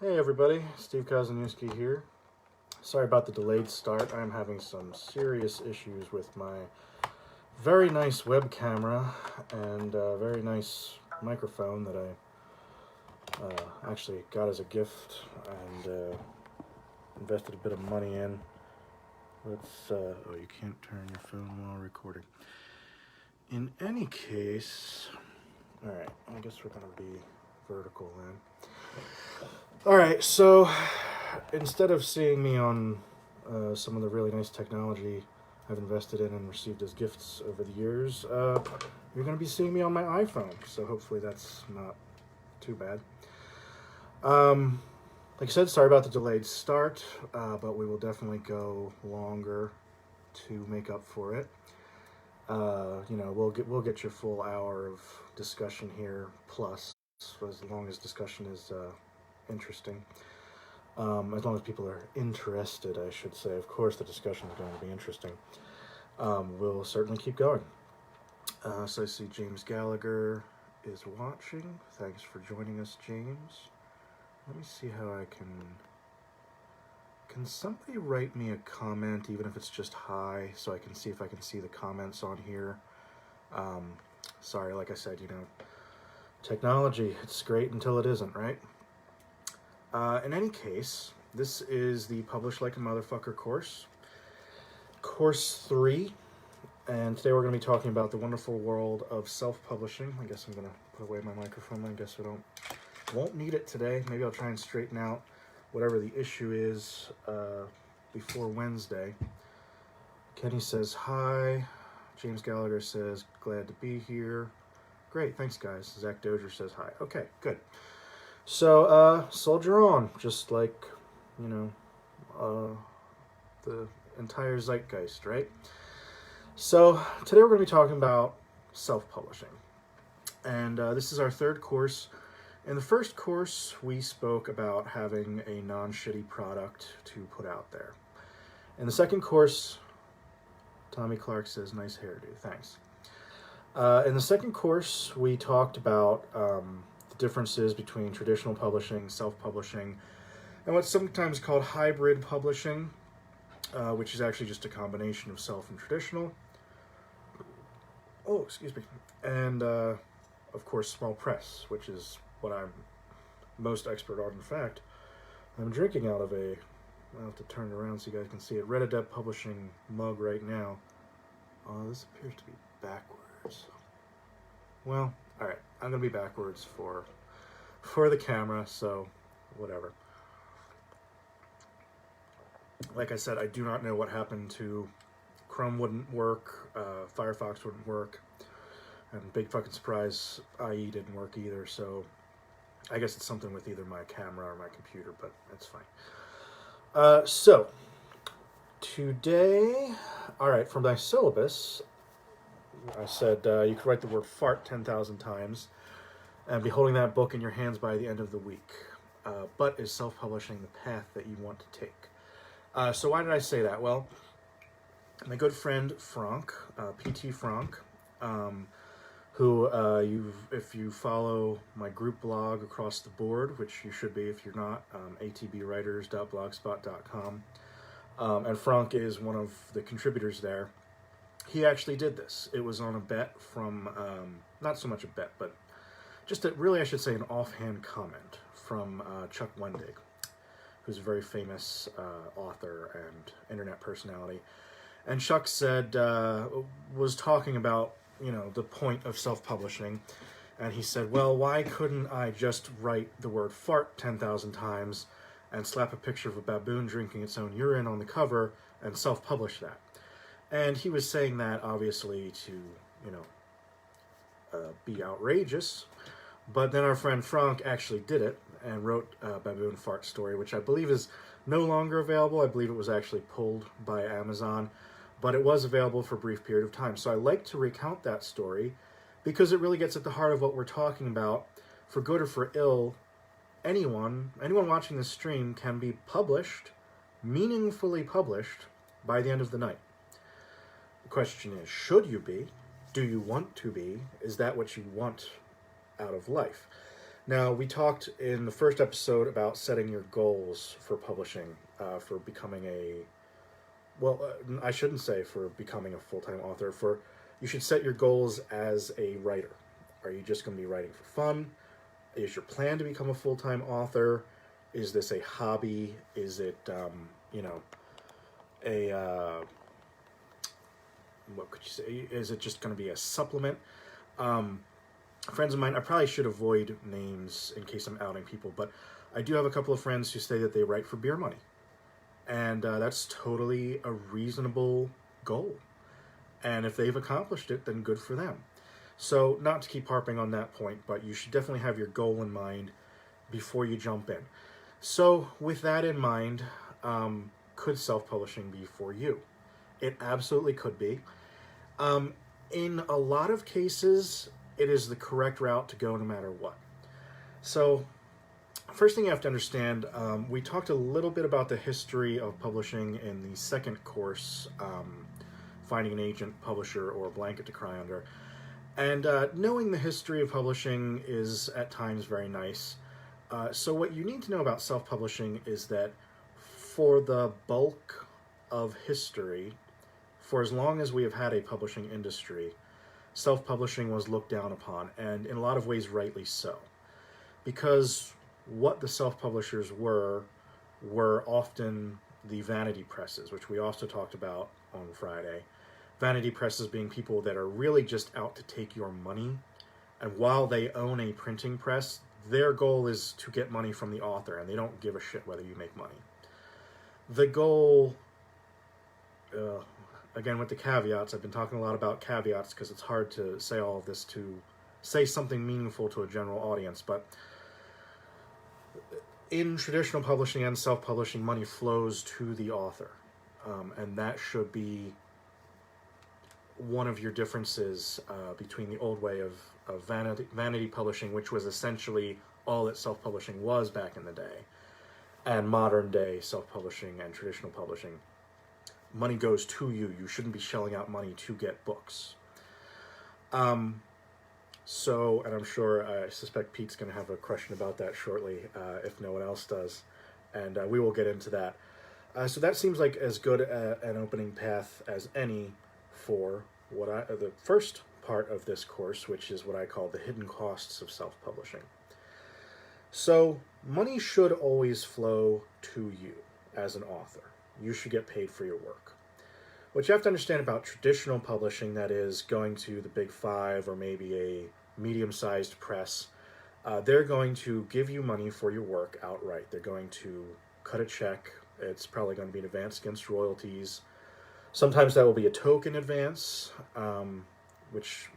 Hey everybody, Steve Kozeniewski here. Sorry about the delayed start. I'm having some serious issues with my very nice web camera and very nice microphone that I actually got as a gift and invested a bit of money in. Oh, you can't turn your phone while recording. In any case, alright, I guess we're going to be vertical then. Alright, so instead of seeing me on some of the really nice technology I've invested in and received as gifts over the years, you're going to be seeing me on my iPhone, so hopefully that's not too bad. Like I said, sorry about the delayed start, but we will definitely go longer to make up for it. We'll get your full hour of discussion here, plus, as long as discussion is interesting. As long as people are interested, I should say. Of course, the discussion is going to be interesting. We'll certainly keep going. So I see James Gallagher is watching. Thanks for joining us, James. Let me see how I can... Can somebody write me a comment, even if it's just hi, so I can see if I can see the comments on here? Sorry, like I said, technology, it's great until it isn't, right? In any case, this is the Publish Like a Motherfucker course. Course 3, and today we're going to be talking about the wonderful world of self-publishing. I guess I'm going to put away my microphone. I guess won't need it today. Maybe I'll try and straighten out whatever the issue is before Wednesday. Kenny says hi. James Gallagher says glad to be here. Great, thanks guys. Zach Dozier says hi. Okay, good. So, soldier on, just like, the entire zeitgeist, right? So, today we're going to be talking about self-publishing. And this is our third course. In the first course, we spoke about having a non-shitty product to put out there. In the second course, Tommy Clark says, nice hairdo, thanks. In the second course, we talked about differences between traditional publishing, self-publishing, and what's sometimes called hybrid publishing, which is actually just a combination of self and traditional. Oh, excuse me. And, of course, small press, which is what I'm most expert on. In fact, I'm drinking out of I'll have to turn it around so you guys can see it, Red Adept Publishing mug right now. This appears to be backwards. Well, alright, I'm going to be backwards for the camera, so whatever. Like I said, I do not know what happened to Chrome wouldn't work, Firefox wouldn't work, and big fucking surprise, IE didn't work either, so I guess it's something with either my camera or my computer, but it's fine. So, today, alright, from my syllabus, I said you could write the word fart 10,000 times and be holding that book in your hands by the end of the week. But is self-publishing the path that you want to take? So why did I say that? Well, my good friend Frank, P.T. Frank, who if you follow my group blog across the board, which you should be if you're not, atbwriters.blogspot.com, and Frank is one of the contributors there. He actually did this. It was on a bet from, not so much a bet, but just really I should say an offhand comment from Chuck Wendig, who's a very famous author and internet personality. And Chuck said, was talking about, the point of self-publishing, and he said, well, why couldn't I just write the word fart 10,000 times and slap a picture of a baboon drinking its own urine on the cover and self-publish that? And he was saying that, obviously, to, be outrageous. But then our friend Frank actually did it and wrote Baboon Fart Story, which I believe is no longer available. I believe it was actually pulled by Amazon. But it was available for a brief period of time. So I like to recount that story because it really gets at the heart of what we're talking about. For good or for ill, anyone watching this stream can be published, meaningfully published, by the end of the night. The question is, should you be? Do you want to be? Is that what you want out of life? Now, we talked in the first episode about setting your goals for publishing, for becoming I shouldn't say for becoming a full-time author, you should set your goals as a writer. Are you just going to be writing for fun? Is your plan to become a full-time author? Is this a hobby? Is it, what could you say? Is it just going to be a supplement? Friends of mine, I probably should avoid names in case I'm outing people, but I do have a couple of friends who say that they write for beer money. And that's totally a reasonable goal. And if they've accomplished it, then good for them. So not to keep harping on that point, but you should definitely have your goal in mind before you jump in. So with that in mind, could self-publishing be for you? It absolutely could be. In a lot of cases, it is the correct route to go no matter what. So first thing you have to understand, we talked a little bit about the history of publishing in the second course, Finding an Agent, Publisher, or a Blanket to Cry Under. And knowing the history of publishing is at times very nice. So what you need to know about self-publishing is that for the bulk of history, for as long as we have had a publishing industry, self-publishing was looked down upon, and in a lot of ways rightly so. Because what the self-publishers were often the vanity presses, which we also talked about on Friday. Vanity presses being people that are really just out to take your money, and while they own a printing press, their goal is to get money from the author, and they don't give a shit whether you make money. The goal, again with the caveats, I've been talking a lot about caveats because it's hard to say all of this to say something meaningful to a general audience, but in traditional publishing and self-publishing, money flows to the author, and that should be one of your differences between the old way of vanity publishing, which was essentially all that self-publishing was back in the day, and modern day self-publishing and traditional publishing. Money goes to you. You shouldn't be shelling out money to get books. So, and I'm sure, I suspect Pete's going to have a question about that shortly, if no one else does, and we will get into that. So that seems like as good an opening path as any for the first part of this course, which is what I call the hidden costs of self-publishing. So money should always flow to you as an author. You should get paid for your work. What you have to understand about traditional publishing, that is going to the big five or maybe a medium-sized press, they're going to give you money for your work outright. They're going to cut a check. It's probably going to be an advance against royalties. Sometimes that will be a token advance, which,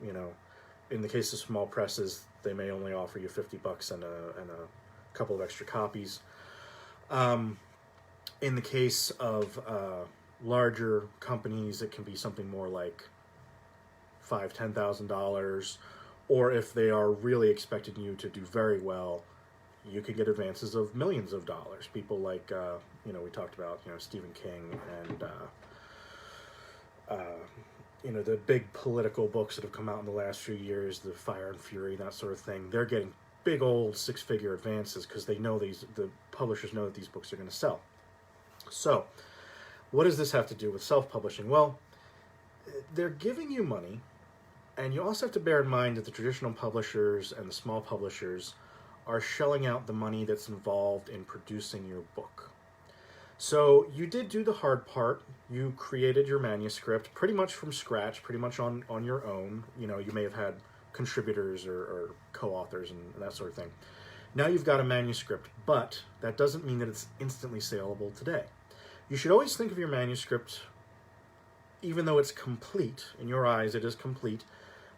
in the case of small presses, they may only offer you $50 and a couple of extra copies. In the case of larger companies, it can be something more like $5,000, $10,000, or if they are really expecting you to do very well, you could get advances of millions of dollars. People like, we talked about, Stephen King and, the big political books that have come out in the last few years, the Fire and Fury, that sort of thing. They're getting big old six-figure advances because they know the publishers know that these books are going to sell. So, what does this have to do with self-publishing? Well, they're giving you money, and you also have to bear in mind that the traditional publishers and the small publishers are shelling out the money that's involved in producing your book. So you did do the hard part. You created your manuscript pretty much from scratch, pretty much on your own. You may have had contributors or co-authors and that sort of thing. Now you've got a manuscript, but that doesn't mean that it's instantly saleable today. You should always think of your manuscript, even though it's complete, in your eyes it is complete.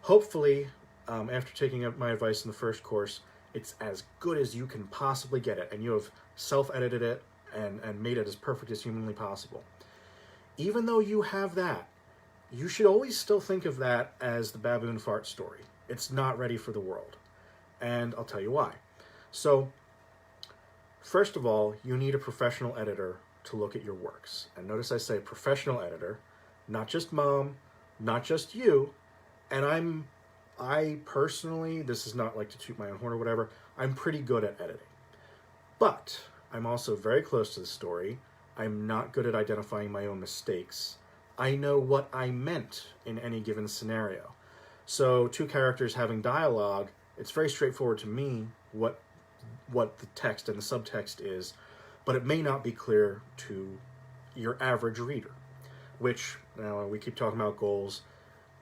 Hopefully, after taking up my advice in the first course, it's as good as you can possibly get it, and you have self-edited it and made it as perfect as humanly possible. Even though you have that, you should always still think of that as the baboon fart story. It's not ready for the world. And I'll tell you why. So, first of all, you need a professional editor to look at your works. And notice I say professional editor, not just mom, not just you. And I'm I personally, this is not like to toot my own horn or whatever, I'm pretty good at editing. But I'm also very close to the story. I'm not good at identifying my own mistakes. I know what I meant in any given scenario. So two characters having dialogue, it's very straightforward to me what the text and the subtext is, but it may not be clear to your average reader, which, now we keep talking about goals.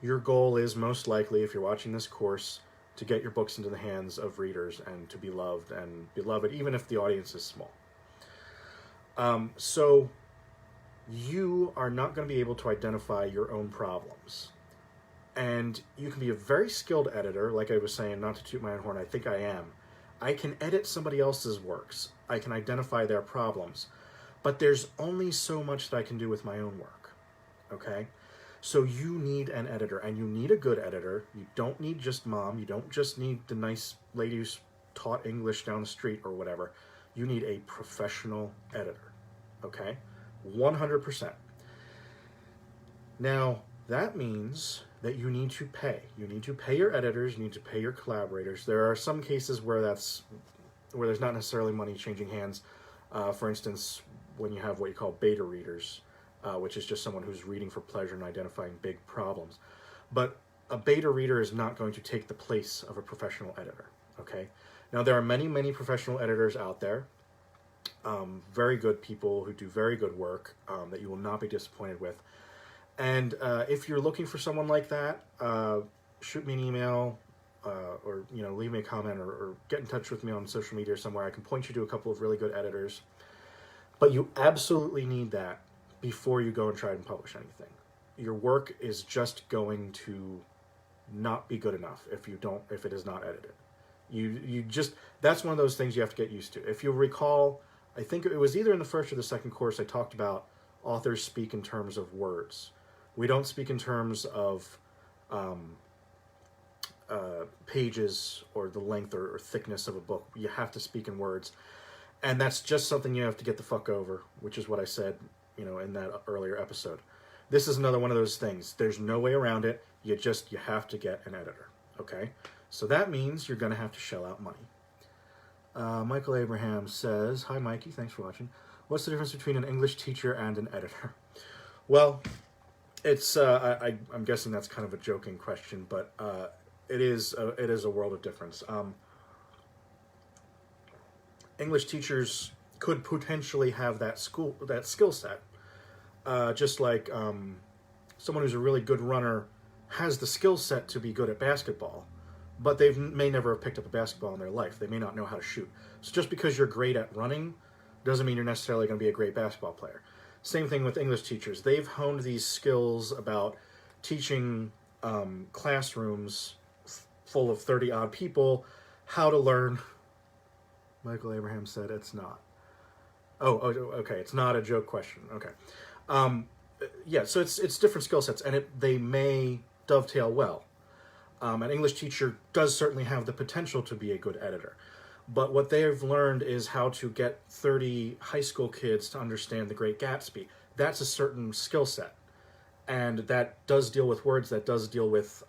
Your goal is most likely, if you're watching this course, to get your books into the hands of readers and to be loved and beloved, even if the audience is small. So you are not going to be able to identify your own problems. And you can be a very skilled editor, like I was saying, not to toot my own horn, I think I am. I can edit somebody else's works. I can identify their problems. But there's only so much that I can do with my own work, okay? So you need an editor, and you need a good editor. You don't need just mom. You don't just need the nice lady who's taught English down the street or whatever. You need a professional editor, okay? 100%. Now, that means that you need to pay. You need to pay your editors. You need to pay your collaborators. There are some cases where there's not necessarily money changing hands. For instance, when you have what you call beta readers, which is just someone who's reading for pleasure and identifying big problems. But a beta reader is not going to take the place of a professional editor, okay? Now, there are many, many professional editors out there, very good people who do very good work that you will not be disappointed with. And if you're looking for someone like that, shoot me an email or leave me a comment or get in touch with me on social media or somewhere. I can point you to a couple of really good editors. But you absolutely need that before you go and try and publish anything. Your work is just going to not be good enough if it is not edited. That's one of those things you have to get used to. If you'll recall, I think it was either in the first or the second course I talked about authors speak in terms of words. We don't speak in terms of pages or the length or thickness of a book. You have to speak in words. And that's just something you have to get the fuck over, which is what I said, in that earlier episode. This is another one of those things. There's no way around it. You have to get an editor, okay? So that means you're going to have to shell out money. Michael Abraham says, hi, Mikey, thanks for watching. What's the difference between an English teacher and an editor? Well, it's I'm guessing that's kind of a joking question, but it is a world of difference. English teachers could potentially have that skill set, just like someone who's a really good runner has the skill set to be good at basketball, but they may never have picked up a basketball in their life. They may not know how to shoot. So just because you're great at running doesn't mean you're necessarily going to be a great basketball player. Same thing with English teachers. They've honed these skills about teaching classrooms full of 30-odd people how to learn. Michael Abraham said it's not. Oh, okay. It's not a joke question. Okay. Yeah, so it's different skill sets, and they may dovetail well. An English teacher does certainly have the potential to be a good editor. But what they've learned is how to get 30 high school kids to understand The Great Gatsby. That's a certain skill set. And that does deal with words, that does deal with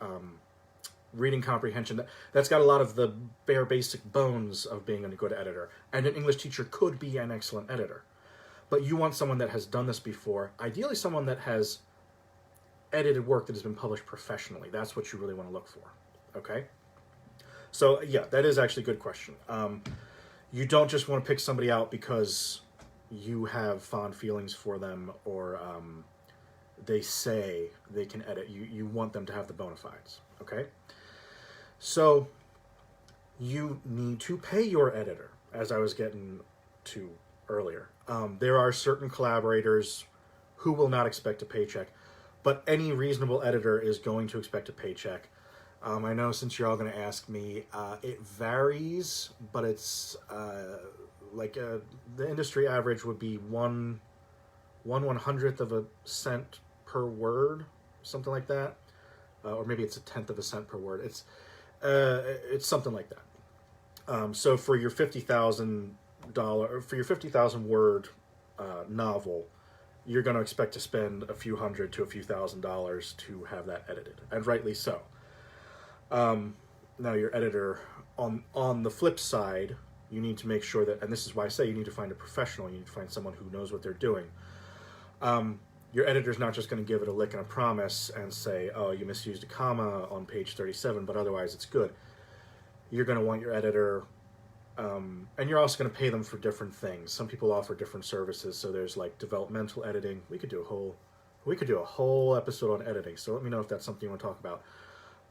reading comprehension. That's got a lot of the bare basic bones of being a good editor. And an English teacher could be an excellent editor. But you want someone that has done this before, ideally someone that has edited work that has been published professionally. That's what you really want to look for, okay? So, yeah, that is actually a good question. You don't just want to pick somebody out because you have fond feelings for them or they say they can edit. You want them to have the bona fides, okay? So, you need to pay your editor, as I was getting to earlier. There are certain collaborators who will not expect a paycheck, but any reasonable editor is going to expect a paycheck. I know since you're all going to ask me, it varies, but it's the industry average would be 1/100th of a cent per word, something like that, or maybe it's 1/10 of a cent per word. It's something like that. So for your $50,000 word novel, you're going to expect to spend a few hundred to a few $1,000s to have that edited, and rightly so. Now your editor, on the flip side, you need to make sure that, and this is why I say you need to find a professional, you need to find someone who knows what they're doing. Your editor's not just going to give it a lick and a promise and say, oh, you misused a comma on page 37, but otherwise it's good. You're going to want your editor, and you're also going to pay them for different things. Some people offer different services, so there's like developmental editing. We could do a whole episode on editing, so let me know if that's something you want to talk about.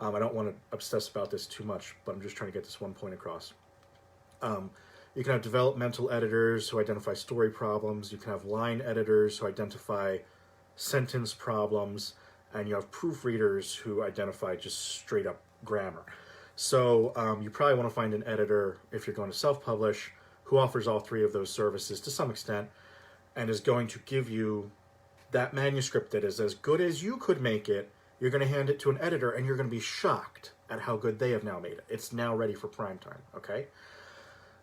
I don't want to obsess about this too much, but I'm just trying to get this one point across. You can have developmental editors who identify story problems. You can have line editors who identify sentence problems. And you have proofreaders who identify just straight up grammar. So you probably want to find an editor, if you're going to self-publish, who offers all three of those services to some extent and is going to give you that manuscript that is as good as you could make it. You're going to hand it to an editor, and you're going to be shocked at how good they have now made it. It's now ready for prime time, okay?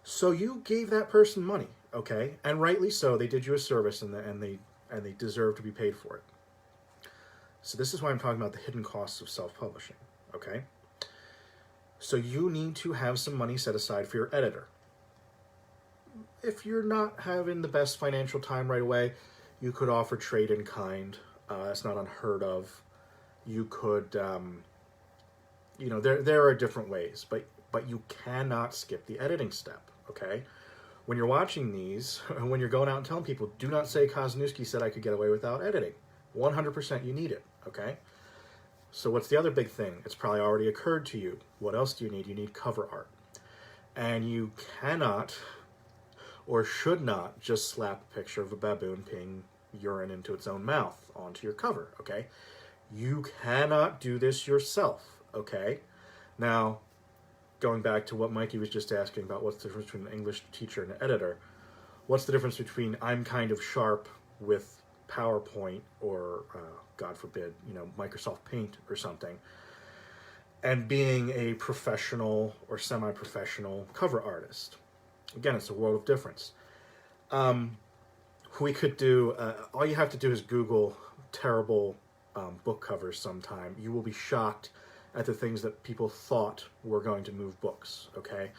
So you gave that person money, okay? And rightly so. They did you a service, and they deserve to be paid for it. So this is why I'm talking about the hidden costs of self-publishing, okay? So you need to have some money set aside for your editor. If you're not having the best financial time right away, you could offer trade in kind. That's not unheard of. You could, there are different ways, but you cannot skip the editing step, okay? When you're watching these, when you're going out and telling people, do not say Kozeniewski said I could get away without editing. 100% you need it, okay? So what's the other big thing? It's probably already occurred to you. What else do you need? You need cover art. And you cannot or should not just slap a picture of a baboon peeing urine into its own mouth onto your cover, okay? You cannot do this yourself, okay? Now, going back to what Mikey was just asking about what's the difference between an English teacher and an editor, what's the difference between I'm kind of sharp with PowerPoint or, God forbid, Microsoft Paint or something, and being a professional or semi-professional cover artist? Again, it's a world of difference. We could do, all you have to do is Google terrible book covers sometime. You will be shocked at the things that people thought were going to move books, okay?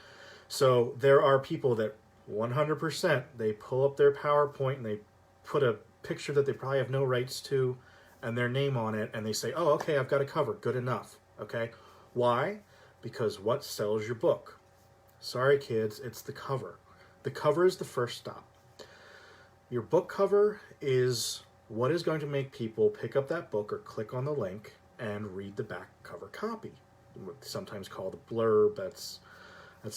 So there are people that 100%, they pull up their PowerPoint and they put a picture that they probably have no rights to and their name on it, and they say, oh, okay, I've got a cover, good enough, okay? Why? Because what sells your book? Sorry, kids, it's the cover. The cover is the first stop. Your book cover is what is going to make people pick up that book or click on the link and read the back cover copy, sometimes called a blurb. That's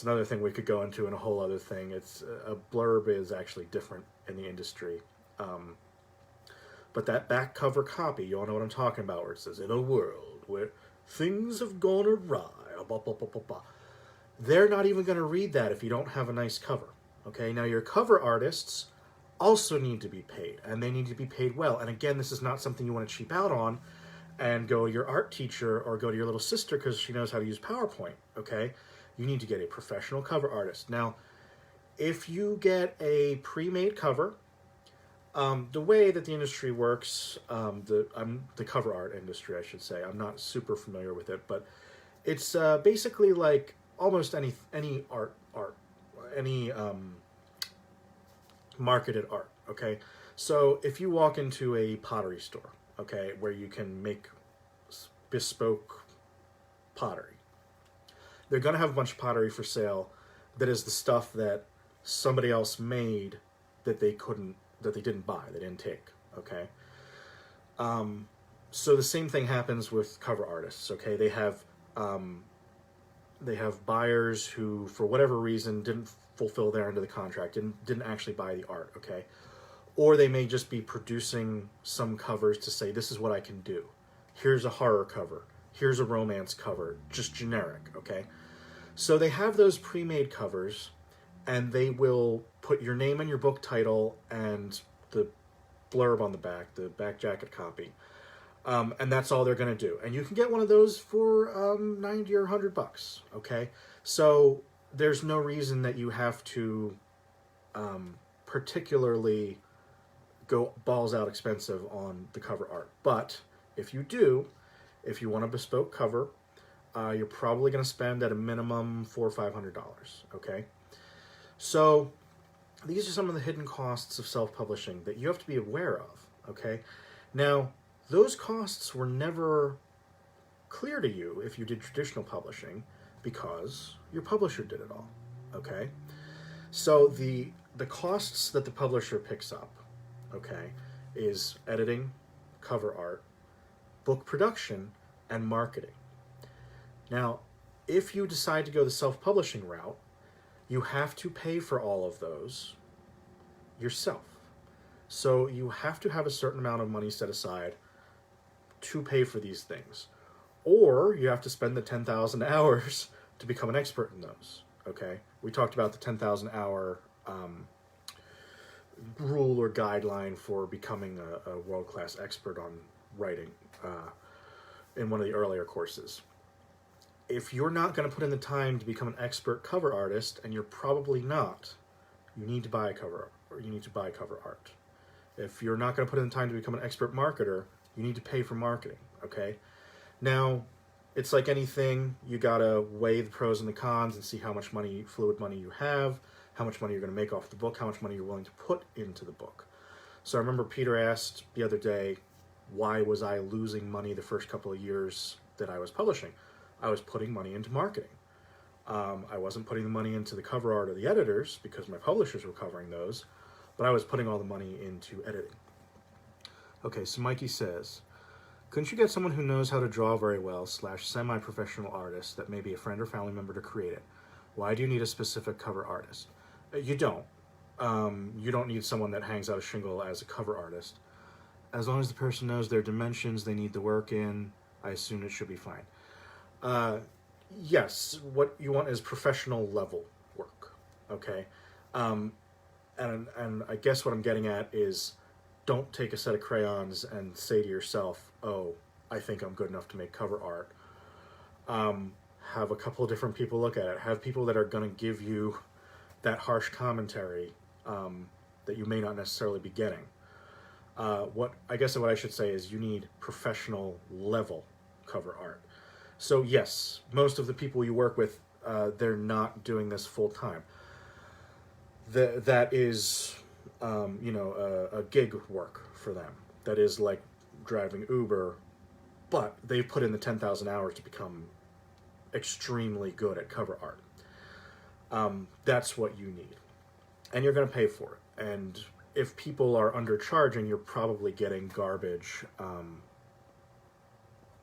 another thing we could go into in a whole other thing. It's a blurb is actually different in the industry. But that back cover copy, you all know what I'm talking about, where it says, in a world where things have gone awry, blah, blah, blah, blah, blah. They're not even going to read that if you don't have a nice cover. Okay, now your cover artists also need to be paid, and they need to be paid well. And again, this is not something you want to cheap out on and go to your art teacher or go to your little sister because she knows how to use PowerPoint, okay? You need to get a professional cover artist. Now, if you get a pre-made cover, the way that the industry works, the cover art industry, I should say, I'm not super familiar with it, but it's basically like almost any marketed art, okay? So if you walk into a pottery store, okay, where you can make bespoke pottery, they're going to have a bunch of pottery for sale that is the stuff that somebody else made that they didn't buy, they didn't take, okay? So the same thing happens with cover artists, okay? They have buyers who, for whatever reason, didn't fulfill their end of the contract, didn't actually buy the art, okay? Or they may just be producing some covers to say, this is what I can do. Here's a horror cover. Here's a romance cover, just generic, okay? So they have those pre-made covers, and they will put your name and your book title and the blurb on the back jacket copy. And that's all they're going to do. And you can get one of those for 90 or $100, okay? So there's no reason that you have to particularly go balls out expensive on the cover art. But if you do, if you want a bespoke cover, you're probably going to spend at a minimum $400 or $500, okay? So these are some of the hidden costs of self-publishing that you have to be aware of, okay? Now, those costs were never clear to you if you did traditional publishing because your publisher did it all, okay? So the costs that the publisher picks up, okay, is editing, cover art, book production, and marketing. Now, if you decide to go the self-publishing route, you have to pay for all of those yourself. So you have to have a certain amount of money set aside to pay for these things. Or you have to spend the 10,000 hours to become an expert in those, okay? We talked about the 10,000 hour rule or guideline for becoming a world-class expert on writing in one of the earlier courses. If you're not going to put in the time to become an expert cover artist, and you're probably not, you need to buy cover art. If you're not going to put in the time to become an expert marketer, you need to pay for marketing, okay? Now, it's like anything, you got to weigh the pros and the cons and see how much fluid money you have, how much money you're going to make off the book, how much money you're willing to put into the book. So I remember Peter asked the other day, why was I losing money the first couple of years that I was publishing? I was putting money into marketing. I wasn't putting the money into the cover art or the editors because my publishers were covering those, but I was putting all the money into editing. Okay, so Mikey says, couldn't you get someone who knows how to draw very well / semi-professional artist that may be a friend or family member to create it? Why do you need a specific cover artist? You don't. You don't need someone that hangs out a shingle as a cover artist. As long as the person knows their dimensions they need the work in, I assume it should be fine. Yes, what you want is professional level work, okay? And I guess what I'm getting at is don't take a set of crayons and say to yourself, oh, I think I'm good enough to make cover art. Have a couple of different people look at it. Have people that are going to give you that harsh commentary that you may not necessarily be getting. What I should say is you need professional level cover art. So yes, most of the people you work with, they're not doing this full time. That is, a gig work for them. That is like driving Uber, but they've put in the 10,000 hours to become extremely good at cover art. That's what you need. And you're going to pay for it. And if people are undercharging, you're probably getting garbage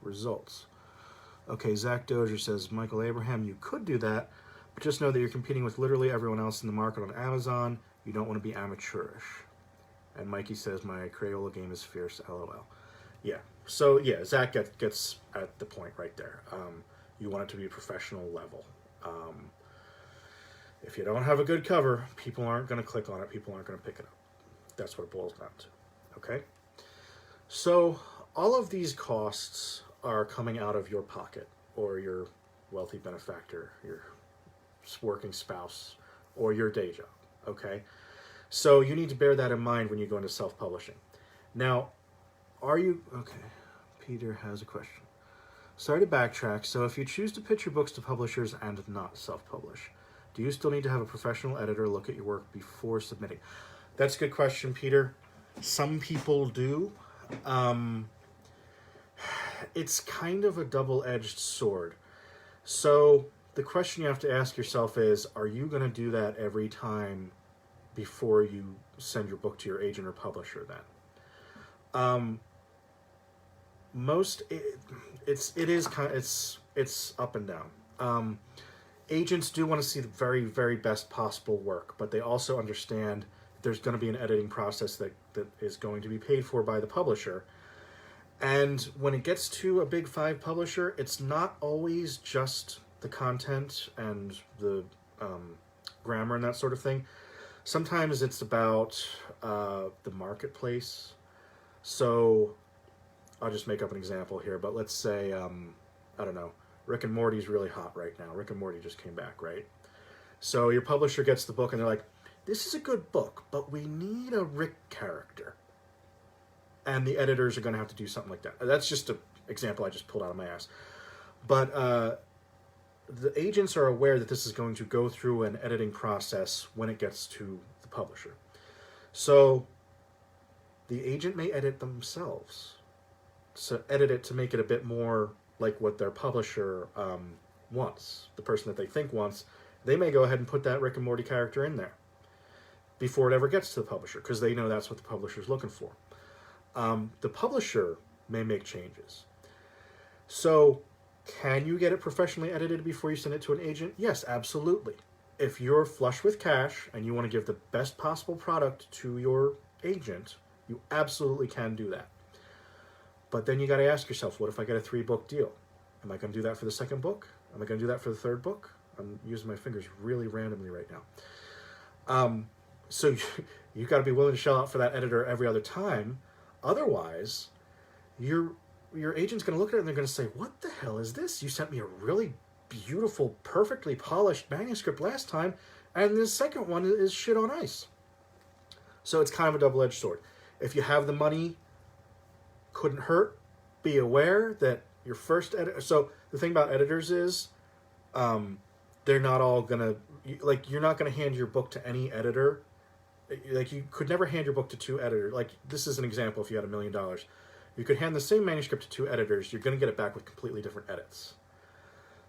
results. Okay, Zach Dozier says, Michael Abraham, you could do that, but just know that you're competing with literally everyone else in the market on Amazon. You don't want to be amateurish. And Mikey says, my Crayola game is fierce, LOL. Yeah, so yeah, Zach gets at the point right there. You want it to be professional level. If you don't have a good cover, people aren't going to click on it. People aren't going to pick it up. That's what it boils down to. Okay? So all of these costs are coming out of your pocket or your wealthy benefactor, your working spouse, or your day job. Okay? So you need to bear that in mind when you go into self-publishing. Now, okay, Peter has a question. Sorry to backtrack. So if you choose to pitch your books to publishers and not self-publish, do you still need to have a professional editor look at your work before submitting? That's a good question, Peter. Some people do. It's kind of a double-edged sword. So the question you have to ask yourself is, are you going to do that every time before you send your book to your agent or publisher then? It's up and down. Agents do want to see the very, very best possible work, but they also understand there's going to be an editing process that is going to be paid for by the publisher. And when it gets to a big 5 publisher, it's not always just the content and the grammar and that sort of thing. Sometimes it's about the marketplace. So I'll just make up an example here, but let's say, I don't know, Rick and Morty's really hot right now. Rick and Morty just came back, right? So your publisher gets the book and they're like, this is a good book, but we need a Rick character. And the editors are going to have to do something like that. That's just an example I just pulled out of my ass. But the agents are aware that this is going to go through an editing process when it gets to the publisher. So the agent may edit themselves. So edit it to make it a bit more like what their publisher wants, the person that they think wants. They may go ahead and put that Rick and Morty character in there before it ever gets to the publisher, because they know that's what the publisher is looking for. The publisher may make changes. So can you get it professionally edited before you send it to an agent? Yes, absolutely. If you're flush with cash and you want to give the best possible product to your agent, you absolutely can do that. But then you got to ask yourself, what if I get a 3-book deal? Am I going to do that for the second book? Am I going to do that for the third book? I'm using my fingers really randomly right now. So you've got to be willing to shell out for that editor every other time. Otherwise, your agent's going to look at it and they're going to say, what the hell is this? You sent me a really beautiful, perfectly polished manuscript last time, and the second one is shit on ice. So it's kind of a double-edged sword. If you have the money, couldn't hurt. Be aware that your first editor... So the thing about editors is they're not all going to... Like, you're not going to hand your book to any editor. Like, you could never hand your book to 2 editors. Like, this is an example if you had $1 million. You could hand the same manuscript to 2 editors. You're going to get it back with completely different edits.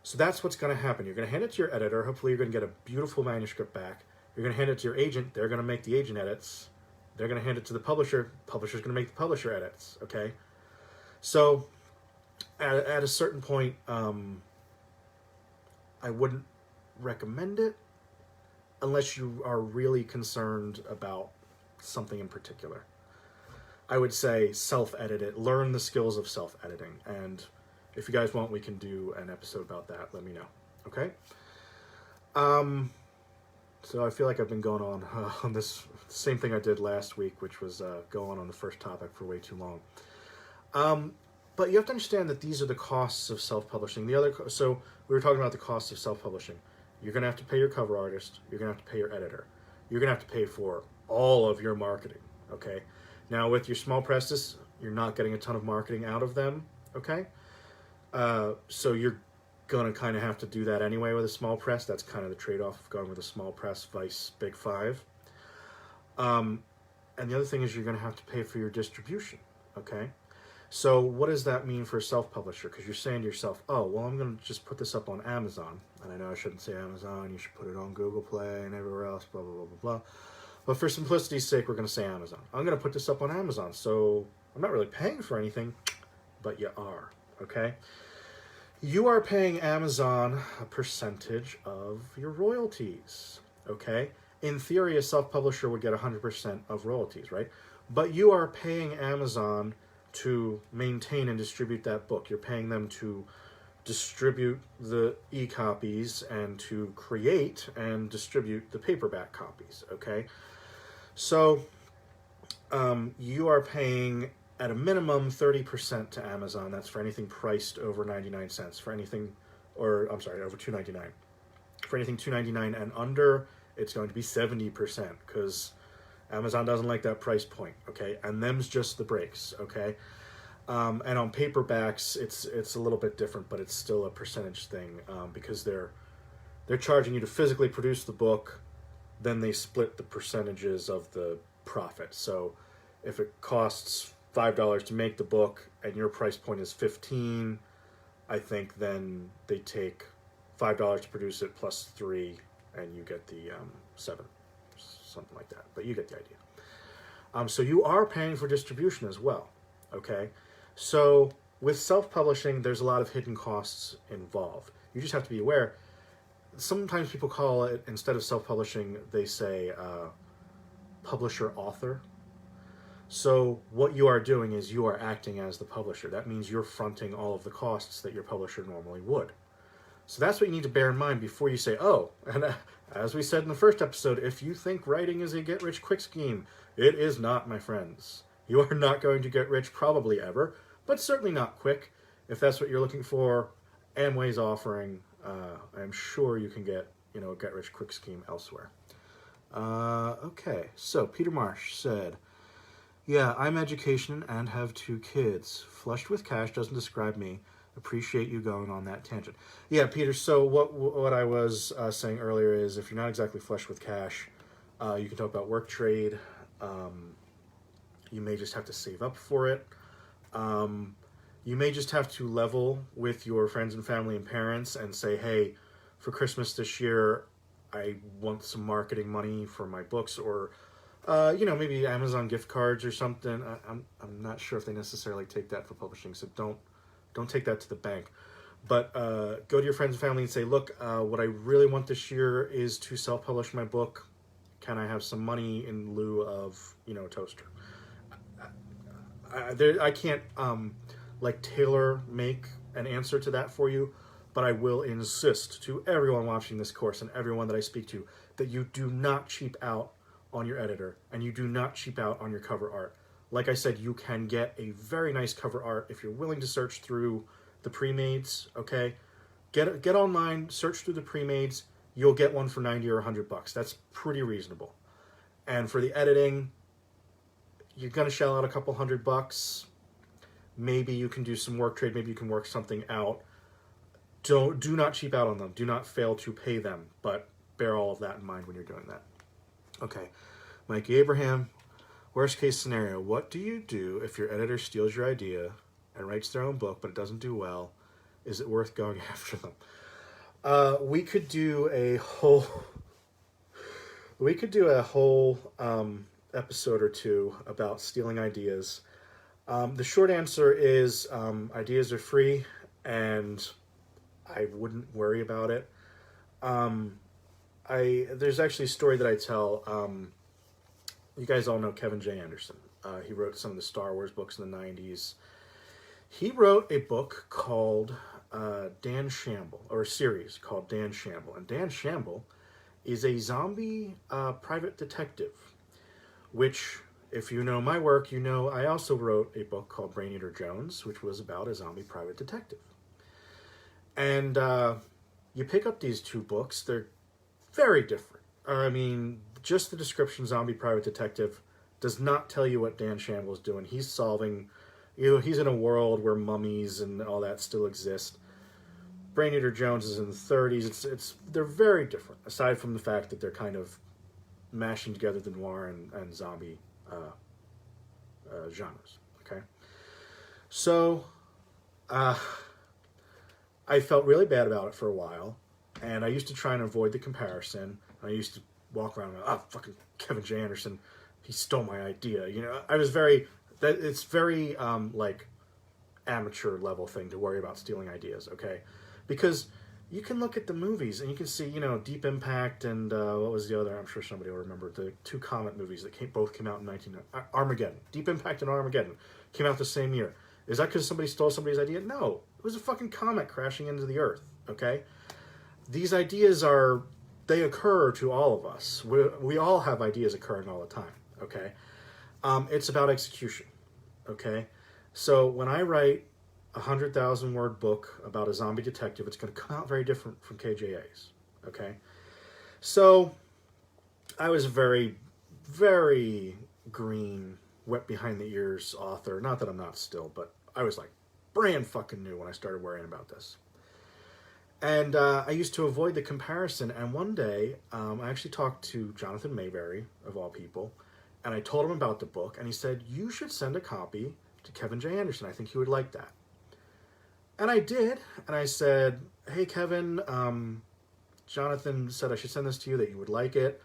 So that's what's going to happen. You're going to hand it to your editor. Hopefully you're going to get a beautiful manuscript back. You're going to hand it to your agent. They're going to make the agent edits. They're going to hand it to the publisher. Publisher's going to make the publisher edits. Okay? So at a certain point, I wouldn't recommend it unless you are really concerned about something in particular. I would say self-edit it. Learn the skills of self-editing. And if you guys want, we can do an episode about that. Let me know. Okay? So I feel like I've been going on this same thing I did last week, which was go on the first topic for way too long. But you have to understand that these are the costs of self-publishing. So we were talking about the costs of self-publishing. You're going to have to pay your cover artist. You're going to have to pay your editor. You're going to have to pay for all of your marketing, okay? Now, with your small presses, you're not getting a ton of marketing out of them, okay? So you're going to kind of have to do that anyway with a small press. That's kind of the trade-off of going with a small press vice Big 5. And the other thing is you're going to have to pay for your distribution, okay? So what does that mean for a self-publisher? Because you're saying to yourself, oh, well, I'm going to just put this up on Amazon. And I know I shouldn't say Amazon. You should put it on Google Play and everywhere else, blah, blah, blah, blah, blah. But for simplicity's sake, we're going to say Amazon. I'm going to put this up on Amazon. So I'm not really paying for anything, but you are, okay? You are paying Amazon a percentage of your royalties, okay? In theory, a self-publisher would get 100% of royalties, right? But you are paying Amazon to maintain and distribute that book. You're paying them to distribute the e-copies and to create and distribute the paperback copies, okay? So you are paying at a minimum 30% to Amazon. That's for anything priced over 99 cents. For anything, or I'm sorry, over $2.99. For anything $2.99 and under, it's going to be 70% because Amazon doesn't like that price point, okay? And them's just the breaks, okay? And on paperbacks, it's a little bit different, but it's still a percentage thing because they're charging you to physically produce the book, then they split the percentages of the profit. So if it costs $5 to make the book and your price point is $15, I think then they take $5 to produce it plus $3, and you get the $7, something like that. But you get the idea. So you are paying for distribution as well, okay? So with self-publishing, there's a lot of hidden costs involved. You just have to be aware. Sometimes people call it, instead of self-publishing, they say publisher-author. So what you are doing is you are acting as the publisher. That means you're fronting all of the costs that your publisher normally would. So that's what you need to bear in mind before you say, oh, and as we said in the first episode, if you think writing is a get-rich-quick scheme, it is not, my friends. You are not going to get rich probably ever, but certainly not quick. If that's what you're looking for, Amway's offering, I'm sure you can get, a get-rich-quick scheme elsewhere. Okay, so Peter Marsh said, yeah, I'm education and have 2 kids. Flushed with cash doesn't describe me. Appreciate you going on that tangent. Yeah, Peter, so what I was saying earlier is if you're not exactly flush with cash, you can talk about work trade. You may just have to save up for it. You may just have to level with your friends and family and parents and say, hey, for Christmas this year, I want some marketing money for my books, or maybe Amazon gift cards or something. I'm not sure if they necessarily take that for publishing, so don't take that to the bank. But go to your friends and family and say, look, what I really want this year is to self-publish my book. Can I have some money in lieu of, a toaster? I can't tailor make an answer to that for you, but I will insist to everyone watching this course and everyone that I speak to that you do not cheap out on your editor and you do not cheap out on your cover art. Like I said, you can get a very nice cover art if you're willing to search through the Premades, okay? Get online, search through the Premades, you'll get one for 90 or $100. That's pretty reasonable. And for the editing, you're going to shell out a couple $100. Maybe you can do some work trade, maybe you can work something out. Do not cheap out on them. Do not fail to pay them, but bear all of that in mind when you're doing that. Okay, Mikey Abraham, worst case scenario, what do you do if your editor steals your idea and writes their own book, but it doesn't do well? Is it worth going after them? We could do a whole episode or two about stealing ideas. The short answer is ideas are free, and I wouldn't worry about it. There's actually a story that I tell. You guys all know Kevin J. Anderson. He wrote some of the Star Wars books in the 90s. He wrote a book called Dan Shamble, or a series called Dan Shamble. And Dan Shamble is a zombie private detective, which, if you know my work, you know I also wrote a book called Brain Eater Jones, which was about a zombie private detective. And you pick up these two books, they're very different. I mean, just the description, zombie private detective, does not tell you what Dan Shamble is doing. He's solving, he's in a world where mummies and all that still exist. Brain Eater Jones is in the 30s. They're very different, aside from the fact that they're kind of mashing together the noir and zombie genres. Okay, so I felt really bad about it for a while, and I used to try and avoid the comparison. I used to walk around and fucking Kevin J. Anderson, he stole my idea. I was it's very amateur level thing to worry about stealing ideas, okay? Because you can look at the movies and you can see, Deep Impact and what was the other? I'm sure somebody will remember the two Comet movies that both came out in Armageddon. Deep Impact and Armageddon came out the same year. Is that because somebody stole somebody's idea? No, it was a fucking comet crashing into the Earth. Okay, these ideas they occur to all of us. We all have ideas occurring all the time. Okay, it's about execution. Okay, so when I write 100,000 word book about a zombie detective, it's going to come out very different from KJA's. Okay, so I was a very, very green, wet behind the ears author. Not that I'm not still, but I was brand fucking new when I started worrying about this. And I used to avoid the comparison. And one day, I actually talked to Jonathan Mayberry, of all people, and I told him about the book, and he said, you should send a copy to Kevin J. Anderson. I think he would like that. And I did, and I said, hey, Kevin, Jonathan said I should send this to you, that you would like it.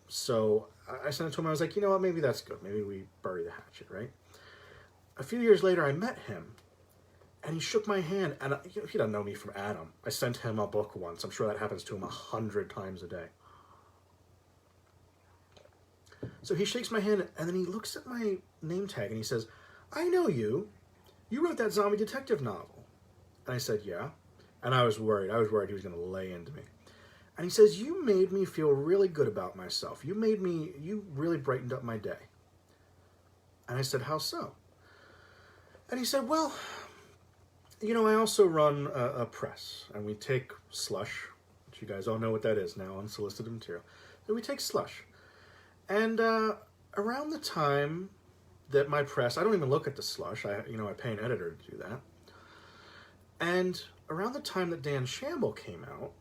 So I sent it to him. I was like, you know what, maybe that's good. Maybe we bury the hatchet, right? A few years later, I met him, and he shook my hand, and he doesn't know me from Adam. I sent him a book once. I'm sure that happens to him 100 times a day. So he shakes my hand, and then he looks at my name tag, and he says, I know you. You wrote that zombie detective novel. And I said, yeah. And I was worried. I was worried he was going to lay into me. And he says, you made me feel really good about myself. You really brightened up my day. And I said, how so? And he said, well, I also run a press, and we take slush, which you guys all know what that is now, unsolicited material. So we take slush. And around the time that my press, I don't even look at the slush. I pay an editor to do that. And around the time that Dan Shamble came out,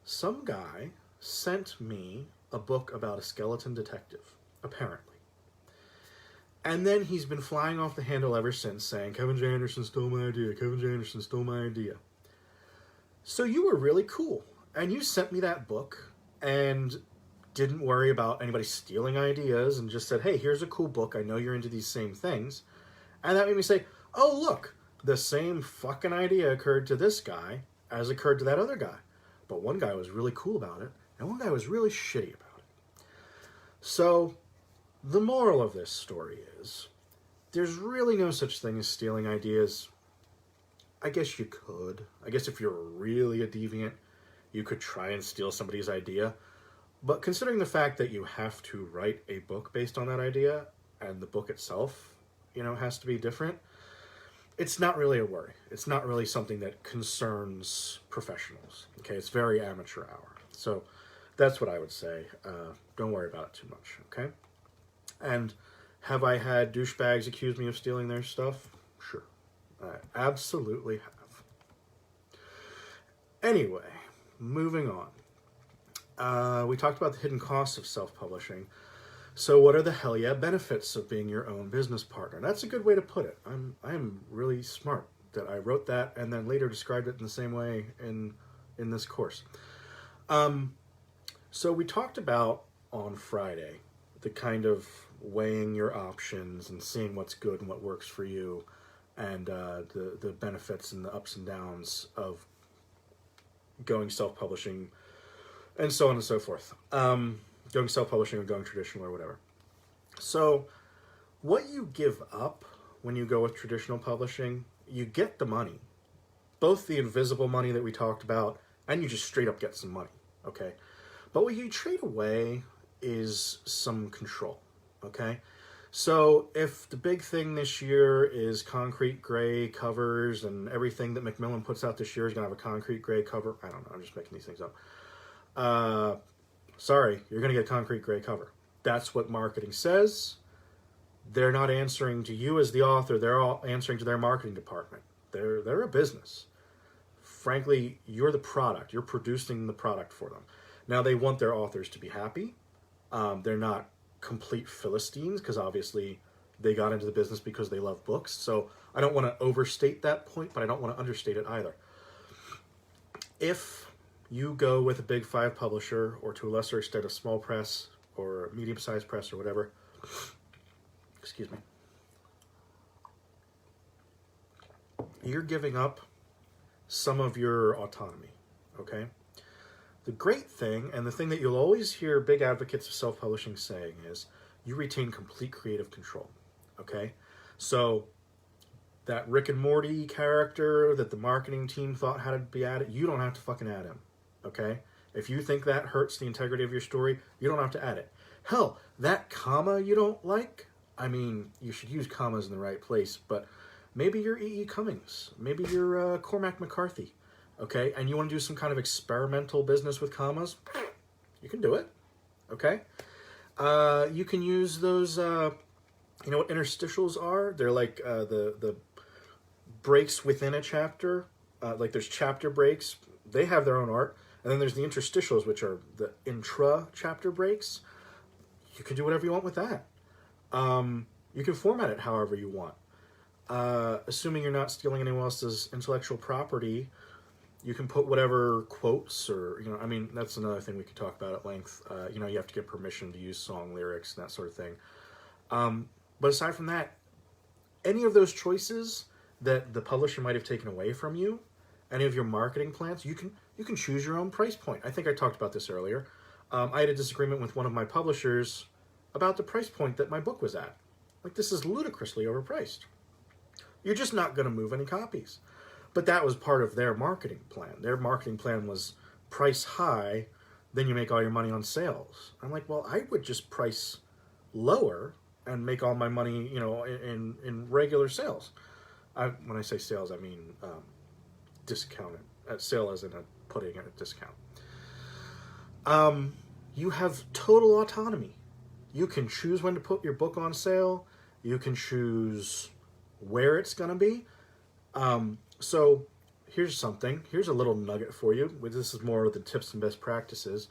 some guy sent me a book about a skeleton detective, apparently. And then he's been flying off the handle ever since, saying, Kevin J. Anderson stole my idea, Kevin J. Anderson stole my idea. So you were really cool, and you sent me that book, and didn't worry about anybody stealing ideas, and just said, hey, here's a cool book, I know you're into these same things. And that made me say, oh, look, the same fucking idea occurred to this guy as occurred to that other guy. But one guy was really cool about it, and one guy was really shitty about it. So, the moral of this story is, there's really no such thing as stealing ideas. I guess you could. I guess if you're really a deviant, you could try and steal somebody's idea. But considering the fact that you have to write a book based on that idea, and the book itself, has to be different, it's not really a worry. It's not really something that concerns professionals. Okay, it's very amateur hour. So that's what I would say. Don't worry about it too much, okay? And have I had douchebags accuse me of stealing their stuff? Sure. I absolutely have. Anyway, moving on. We talked about the hidden costs of self-publishing. So what are the hell yeah benefits of being your own business partner? That's a good way to put it. I'm really smart that I wrote that and then later described it in the same way in this course. So we talked about on Friday the kind of weighing your options and seeing what's good and what works for you, and the benefits and the ups and downs of going self-publishing and so on and so forth. Going self-publishing or going traditional or whatever. So what you give up when you go with traditional publishing, you get the money. Both the invisible money that we talked about, and you just straight up get some money, okay? But what you trade away is some control, okay? So if the big thing this year is concrete gray covers, and everything that Macmillan puts out this year is going to have a concrete gray cover, I don't know, I'm just making these things up. Sorry, you're going to get a concrete gray cover. That's what marketing says. They're not answering to you as the author. They're all answering to their marketing department. They're a business. Frankly, you're the product. You're producing the product for them. Now, they want their authors to be happy. They're not complete Philistines, because obviously they got into the business because they love books. So I don't want to overstate that point, but I don't want to understate it either. If you go with a big 5 publisher, or to a lesser extent a small press or medium-sized press or whatever, excuse me, you're giving up some of your autonomy, okay? The great thing, and the thing that you'll always hear big advocates of self-publishing saying, is you retain complete creative control, okay? So that Rick and Morty character that the marketing team thought had to be added, you don't have to fucking add him. Okay? If you think that hurts the integrity of your story, you don't have to add it. Hell, that comma you don't like, I mean, you should use commas in the right place, but maybe you're E.E. Cummings. Maybe you're Cormac McCarthy. Okay? And you want to do some kind of experimental business with commas? You can do it. Okay? You can use those, you know what interstitials are? They're like the breaks within a chapter. Like there's chapter breaks. They have their own art. And then there's the interstitials, which are the intra-chapter breaks. You can do whatever you want with that. You can format it however you want. Assuming you're not stealing anyone else's intellectual property, you can put whatever quotes or, you know, I mean, that's another thing we could talk about at length. You know, you have to get permission to use song lyrics and that sort of thing. But aside from that, any of those choices that the publisher might have taken away from you, any of your marketing plans, you can choose your own price point. I think I talked about this earlier. I had a disagreement with one of my publishers about the price point that my book was at. Like, this is ludicrously overpriced. You're just not going to move any copies. But that was part of their marketing plan. Their marketing plan was price high, then you make all your money on sales. I'm like, well, I would just price lower and make all my money, you know, in regular sales. When I say sales, I mean discounted. Sale as in putting at a discount. You have total autonomy. You can choose when to put your book on sale. You can choose where it's going to be. So here's something. Here's a little nugget for you. This is more of the tips and best practices.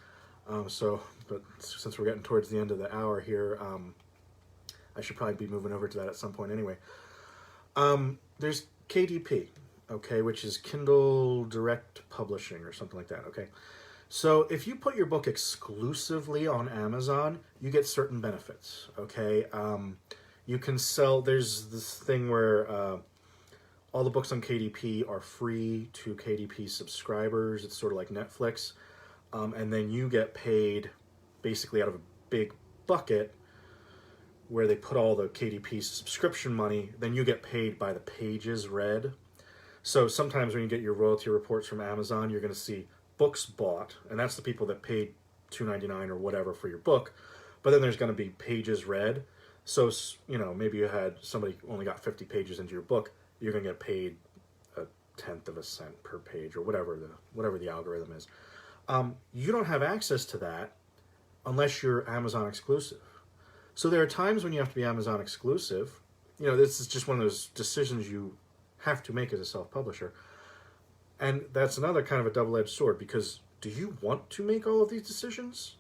But since we're getting towards the end of the hour here, I should probably be moving over to that at some point anyway. There's KDP, okay, which is Kindle Direct Publishing or something like that, okay? So if you put your book exclusively on Amazon, you get certain benefits, okay? You can sell, there's this thing where all the books on KDP are free to KDP subscribers. It's sort of like Netflix. And then you get paid basically out of a big bucket where they put all the KDP subscription money. Then you get paid by the pages read. So sometimes when you get your royalty reports from Amazon, you're going to see books bought, and that's the people that paid $2.99 or whatever for your book. But then there's going to be pages read. So, you know, maybe you had somebody only got 50 pages into your book, you're going to get paid 1/10 of a cent per page or whatever the algorithm is. You don't have access to that unless you're Amazon exclusive. So there are times when you have to be Amazon exclusive. You know, this is just one of those decisions you have to make as a self-publisher. And that's another kind of a double-edged sword, because do you want to make all of these decisions?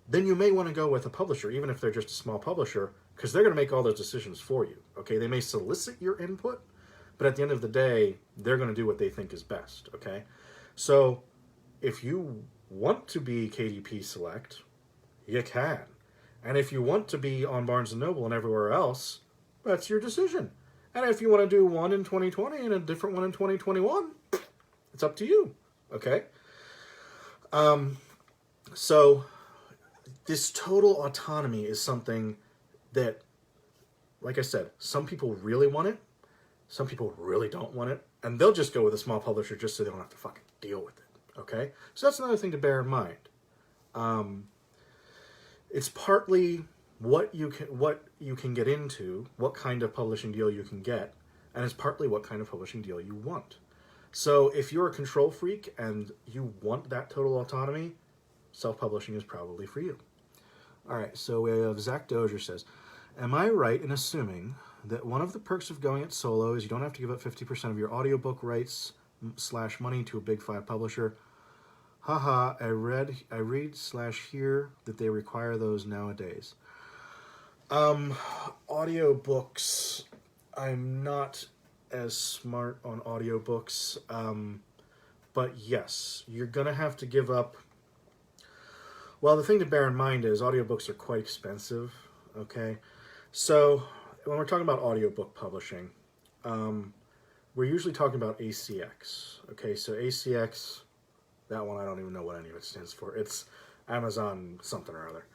Then you may want to go with a publisher, even if they're just a small publisher, because they're going to make all those decisions for you. Okay, they may solicit your input, but at the end of the day, they're going to do what they think is best. Okay, so if you want to be KDP Select, you can. And if you want to be on Barnes & Noble and everywhere else, that's your decision. And if you want to do one in 2020 and a different one in 2021, it's up to you, okay? So this total autonomy is something that, like I said, some people really want it, some people really don't want it, and they'll just go with a small publisher just so they don't have to fucking deal with it, okay? So that's another thing to bear in mind. It's partly what you can get into, what kind of publishing deal you can get, and it's partly what kind of publishing deal you want. So if you're a control freak and you want that total autonomy, self-publishing is probably for you. All right, so we have Zach Dozier says, am I right in assuming that one of the perks of going it solo is you don't have to give up 50% of your audiobook rights / money to a big 5 publisher? Haha, I read / hear that they require those nowadays. Audiobooks, I'm not as smart on audiobooks, but yes, you're gonna have to give up. Well, the thing to bear in mind is audiobooks are quite expensive, okay? So when we're talking about audiobook publishing, we're usually talking about ACX, okay? So ACX, that one I don't even know what any of it stands for. It's Amazon something or other.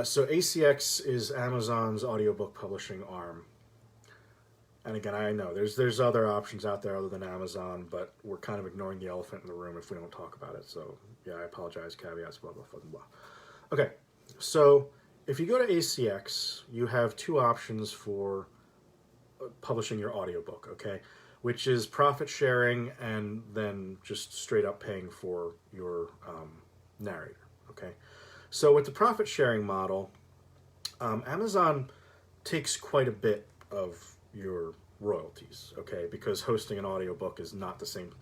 So ACX is Amazon's audiobook publishing arm. And again, I know there's other options out there other than Amazon, but we're kind of ignoring the elephant in the room if we don't talk about it. So yeah, I apologize, caveats, blah, blah, blah, blah. Okay, so if you go to ACX, you have 2 options for publishing your audiobook, okay? Which is profit sharing and then just straight up paying for your narrator, okay? So with the profit sharing model, Amazon takes quite a bit of your royalties, okay? Because hosting an audiobook is not the same.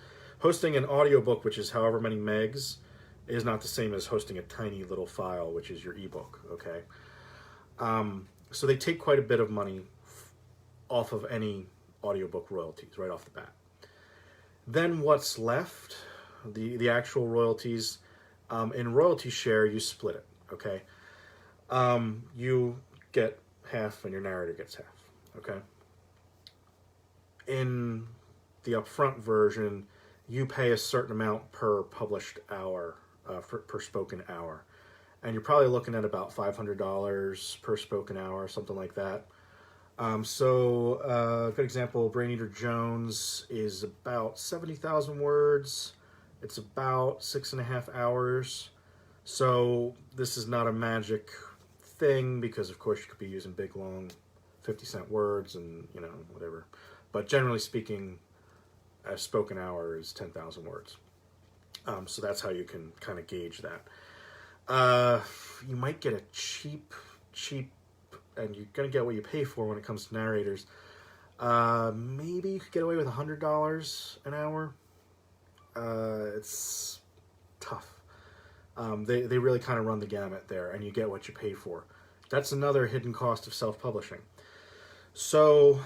Hosting an audiobook, which is however many megs, is not the same as hosting a tiny little file, which is your ebook, okay? So they take quite a bit of money off of any audiobook royalties right off the bat. Then what's left, the actual royalties, in royalty share, you split it, okay? You get half and your narrator gets half, okay? In the upfront version, you pay a certain amount per published hour, per spoken hour. And you're probably looking at about $500 per spoken hour, something like that. So a good example, Brain Eater Jones is about 70,000 words. It's about 6.5 hours. So this is not a magic thing because, of course, you could be using big, long 50-cent words and, you know, whatever. But generally speaking, a spoken hour is 10,000 words. So that's how you can kind of gauge that. You might get a cheap, and you're going to get what you pay for when it comes to narrators. Maybe you could get away with $100 an hour. It's tough. They really kind of run the gamut there, and you get what you pay for. That's another hidden cost of self-publishing. So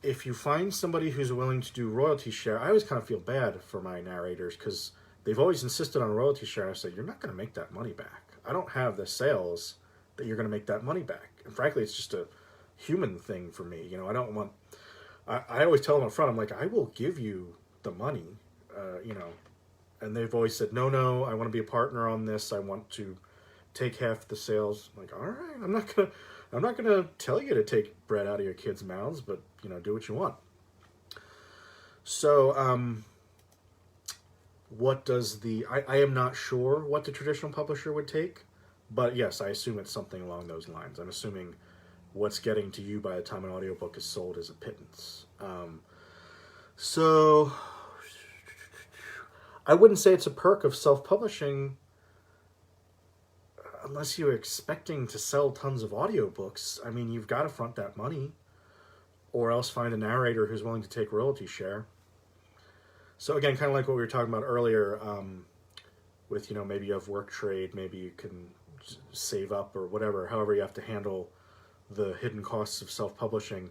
if you find somebody who's willing to do royalty share, I always kind of feel bad for my narrators because they've always insisted on royalty share. I say, you're not going to make that money back. I don't have the sales that you're going to make that money back. And frankly, it's just a human thing for me. I don't want... I always tell them up front, I'm like, I will give you the money, and they've always said, no, I want to be a partner on this. I want to take half the sales. I'm like, all right, I'm not gonna tell you to take bread out of your kids' mouths, but do what you want. So, what does I am not sure what the traditional publisher would take, but yes, I assume it's something along those lines. I'm assuming what's getting to you by the time an audiobook is sold is a pittance. So I wouldn't say it's a perk of self-publishing unless you're expecting to sell tons of audiobooks. I mean, you've got to front that money or else find a narrator who's willing to take royalty share. So again, kind of like what we were talking about earlier, with, maybe you have work trade, maybe you can save up or whatever, however you have to handle the hidden costs of self-publishing.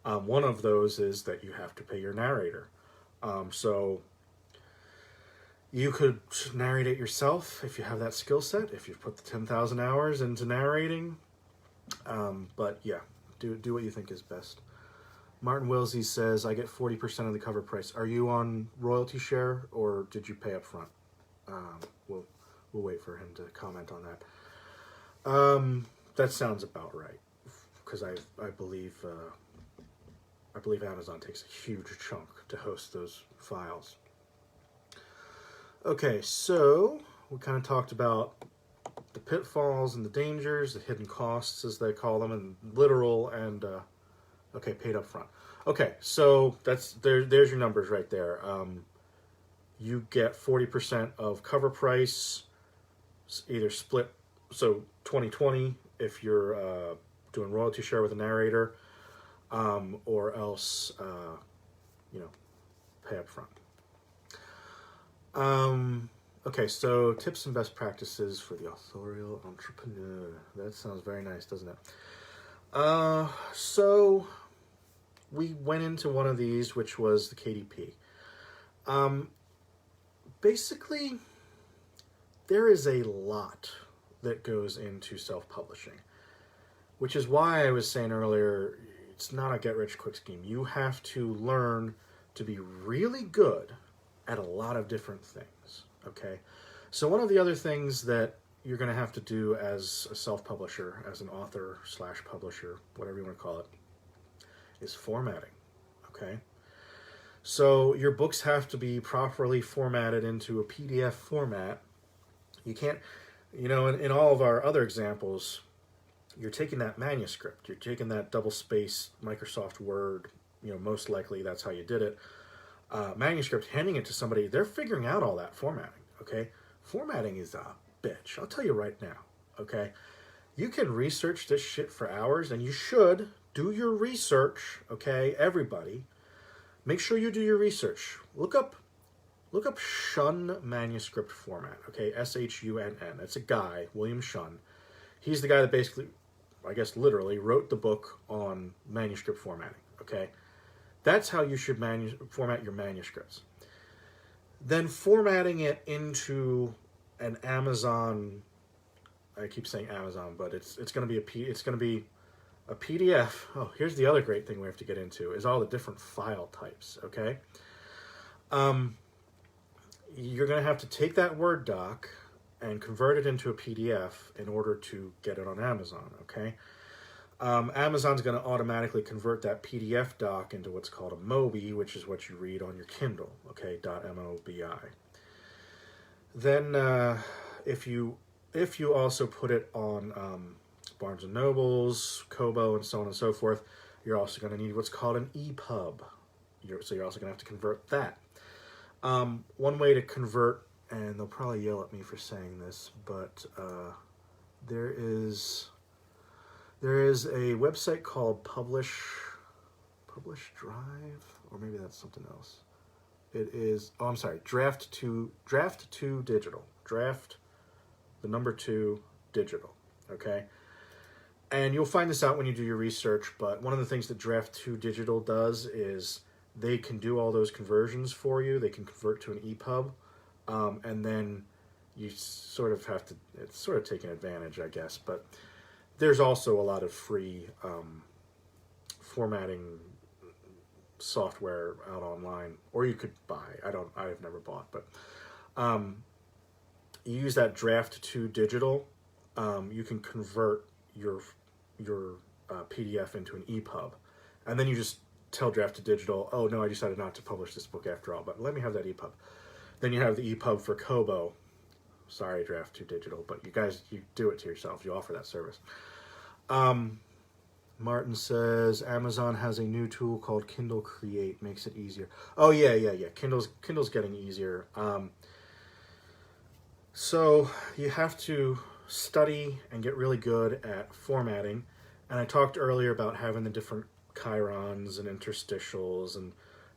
One of those is that you have to pay your narrator. So you could narrate it yourself if you have that skill set, if you've put the 10,000 hours into narrating. But yeah, do what you think is best. Martin Wilsey says, I get 40% of the cover price. Are you on royalty share or did you pay up front? We'll wait for him to comment on that. That sounds about right. Because I believe Amazon takes a huge chunk to host those files. Okay, so we kind of talked about the pitfalls and the dangers, the hidden costs as they call them, and literal and paid up front. Okay, so there's your numbers right there. You get 40% of cover price, either split, so 20/20 if you're doing royalty share with a narrator, or else, pay up front. Okay, so tips and best practices for the authorial entrepreneur. That sounds very nice, doesn't it? So we went into one of these, which was the KDP. Basically, there is a lot that goes into self-publishing, which is why I was saying earlier, it's not a get-rich-quick scheme. You have to learn to be really good at a lot of different things, okay? So one of the other things that you're going to have to do as a self-publisher, as an author/publisher, whatever you want to call it, is formatting, okay? So your books have to be properly formatted into a PDF format. You can't, in all of our other examples, you're taking that manuscript, you're taking that double-space Microsoft Word, most likely that's how you did it, manuscript, handing it to somebody, they're figuring out all that formatting, okay? Formatting is a bitch, I'll tell you right now, okay? You can research this shit for hours, and you should do your research, okay? Everybody, make sure you do your research. Look up Shun manuscript format, okay? S-H-U-N-N. It's a guy, William Shun. He's the guy that basically, I guess literally, wrote the book on manuscript formatting, okay? That's how you should format your manuscripts. Then formatting it into an Amazon, I keep saying Amazon, but it's going to be a PDF. Oh, here's the other great thing we have to get into is all the different file types, okay? You're going to have to take that Word doc and convert it into a PDF in order to get it on Amazon, okay? Amazon's going to automatically convert that PDF doc into what's called a MOBI, which is what you read on your Kindle, okay, .mobi. Then if you also put it on Barnes & Nobles, Kobo, and so on and so forth, you're also going to need what's called an EPUB. So you're also going to have to convert that. One way to convert, and they'll probably yell at me for saying this, but there is a website called Publish Drive, or maybe that's something else. It is, oh, I'm sorry, Draft 2 Digital. Draft, the number 2 Digital, okay? And you'll find this out when you do your research, but one of the things that Draft 2 Digital does is they can do all those conversions for you. They can convert to an EPUB, and then you sort of have to, it's sort of taking advantage, I guess, but there's also a lot of free formatting software out online, or you could buy. I've never bought, but you use that Draft 2 Digital, you can convert your PDF into an EPUB, and then you just tell Draft 2 Digital, oh no, I decided not to publish this book after all, but let me have that EPUB. Then you have the EPUB for Kobo. Sorry, Draft 2 Digital, but you guys, you do it to yourself. You offer that service. Martin says Amazon has a new tool called Kindle Create, makes it easier. Oh yeah. Kindle's getting easier. So you have to study and get really good at formatting. And I talked earlier about having the different chirons and interstitials and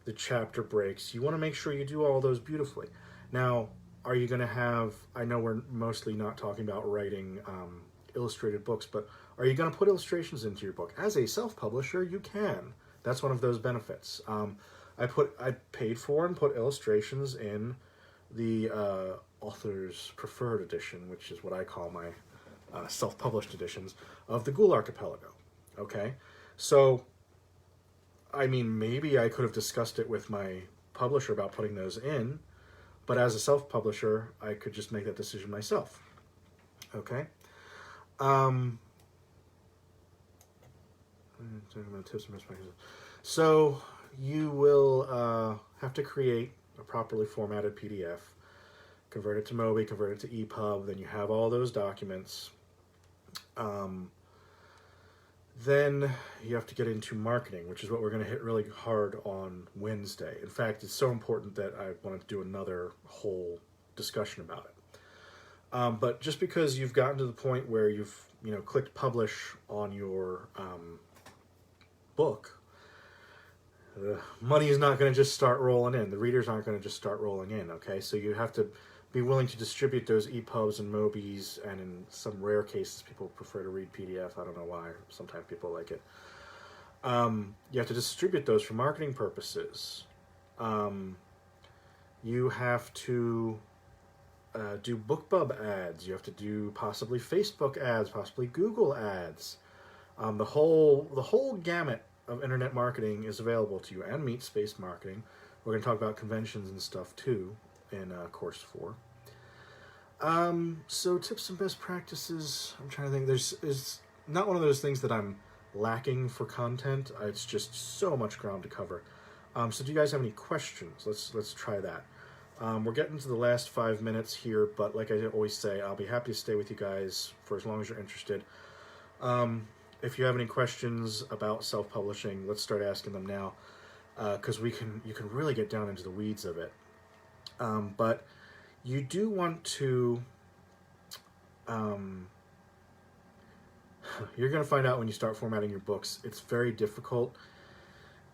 the chapter breaks. You want to make sure you do all those beautifully. Now, are you going to have, I know we're mostly not talking about writing illustrated books, but are you going to put illustrations into your book? As a self-publisher, you can. That's one of those benefits. I paid for and put illustrations in the author's preferred edition, which is what I call my self-published editions of the Ghoul Archipelago. Okay, so I mean, maybe I could have discussed it with my publisher about putting those in, but as a self-publisher, I could just make that decision myself. Okay. Tips and best practices. So you will have to create a properly formatted PDF, convert it to Mobi, convert it to EPUB, then you have all those documents. Then you have to get into marketing, which is what we're going to hit really hard on Wednesday. In fact, it's so important that I wanted to do another whole discussion about it. But just because you've gotten to the point where you've clicked publish on your book, money is not going to just start rolling in. The readers aren't going to just start rolling in. Okay, so you have to be willing to distribute those EPUBs and Mobis, and in some rare cases, people prefer to read PDF. I don't know why. Sometimes people like it. You have to distribute those for marketing purposes. You have to do BookBub ads. You have to do possibly Facebook ads, possibly Google ads. The whole gamut of internet marketing is available to you, and meat space marketing. We're going to talk about conventions and stuff too in course 4. So tips and best practices. I'm trying to think. Is not one of those things that I'm lacking for content. It's just so much ground to cover. So do you guys have any questions? Let's try that. We're getting to the last 5 minutes here, but like I always say, I'll be happy to stay with you guys for as long as you're interested. If you have any questions about self-publishing, let's start asking them now, because you can really get down into the weeds of it. But you do want to, you're going to find out when you start formatting your books, it's very difficult.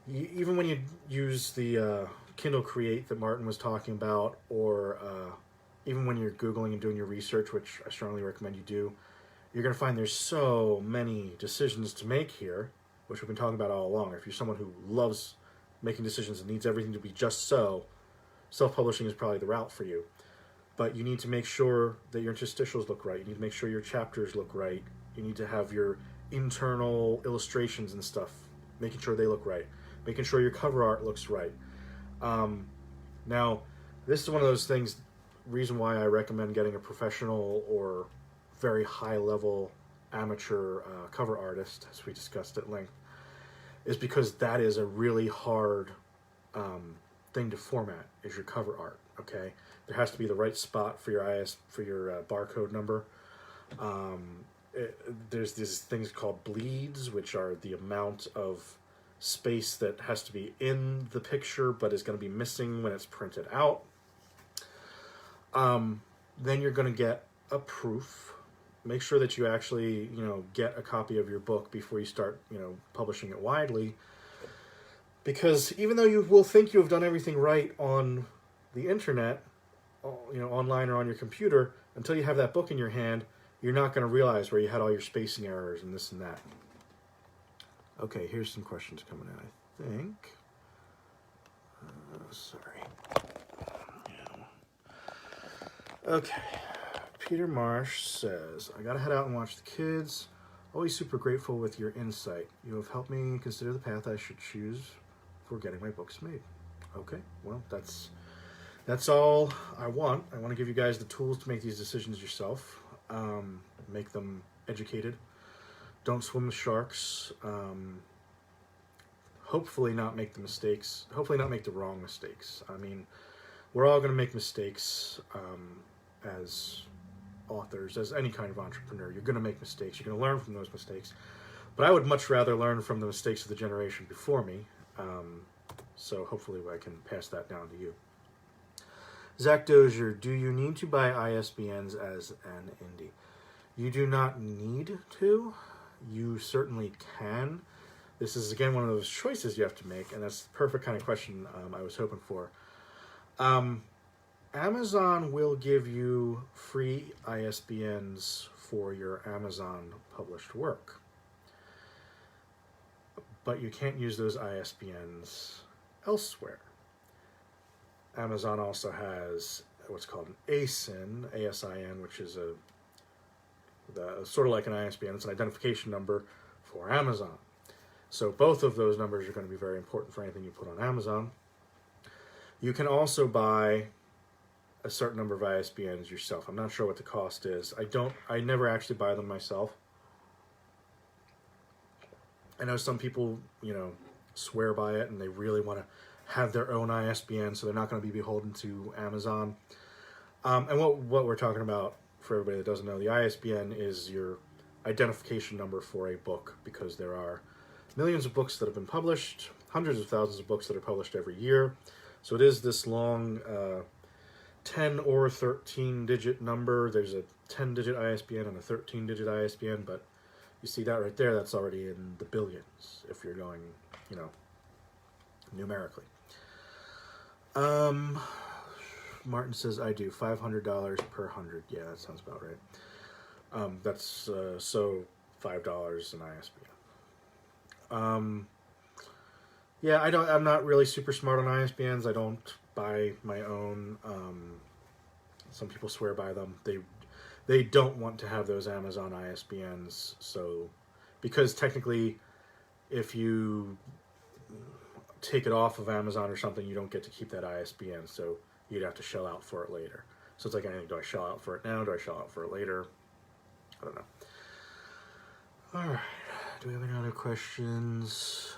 Even when you use the Kindle Create that Martin was talking about, or even when you're Googling and doing your research, which I strongly recommend you do, you're going to find there's so many decisions to make here, which we've been talking about all along. If you're someone who loves making decisions and needs everything to be just so, self-publishing is probably the route for you. But you need to make sure that your interstitials look right. You need to make sure your chapters look right. You need to have your internal illustrations and stuff, making sure they look right. Making sure your cover art looks right. Now, this is one of those things, reason why I recommend getting a professional or very high-level amateur cover artist, as we discussed at length, is because that is a really hard thing to format, is your cover art. Okay, there has to be the right spot for your barcode number. There's these things called bleeds, which are the amount of space that has to be in the picture but is going to be missing when it's printed out. Then you're going to get a proof. Make sure that you actually, get a copy of your book before you start, publishing it widely. Because even though you will think you have done everything right on the internet, online or on your computer, until you have that book in your hand, you're not going to realize where you had all your spacing errors and this and that. Okay, here's some questions coming in, I think. Sorry. Yeah. Okay. Peter Marsh says, I gotta head out and watch the kids. Always super grateful with your insight. You have helped me consider the path I should choose for getting my books made. Okay, well, that's all I want. I want to give you guys the tools to make these decisions yourself. Make them educated. Don't swim with sharks. Hopefully not make the mistakes. Hopefully not make the wrong mistakes. I mean, we're all going to make mistakes as authors, as any kind of entrepreneur. You're going to make mistakes. You're going to learn from those mistakes. But I would much rather learn from the mistakes of the generation before me. So hopefully I can pass that down to you. Zach Dozier, do you need to buy ISBNs as an indie? You do not need to. You certainly can. This is, again, one of those choices you have to make, and that's the perfect kind of question I was hoping for. Amazon will give you free ISBNs for your Amazon published work. But you can't use those ISBNs elsewhere. Amazon also has what's called an ASIN, which is sort of like an ISBN. It's an identification number for Amazon. So both of those numbers are going to be very important for anything you put on Amazon. You can also buy a certain number of ISBNs yourself. I'm not sure what the cost is. I never actually buy them myself. I know some people, swear by it and they really want to have their own ISBN, so they're not going to be beholden to Amazon. And what we're talking about, for everybody that doesn't know, the ISBN is your identification number for a book, because there are millions of books that have been published, hundreds of thousands of books that are published every year. So it is this long 10 or 13-digit number. There's a 10-digit ISBN and a 13-digit ISBN, but you see that right there, that's already in the billions if you're going, numerically. Martin says, I do $500 per 100. Yeah, that sounds about right. That's so $5 an ISBN. Yeah, I'm not really super smart on ISBNs. I don't buy my own. Some people swear by them. They don't want to have those Amazon ISBNs. So, because technically, if you take it off of Amazon or something, you don't get to keep that ISBN. So you'd have to shell out for it later. So it's like anything. Do I shell out for it now? Do I shell out for it later? I don't know. All right. Do we have any other questions?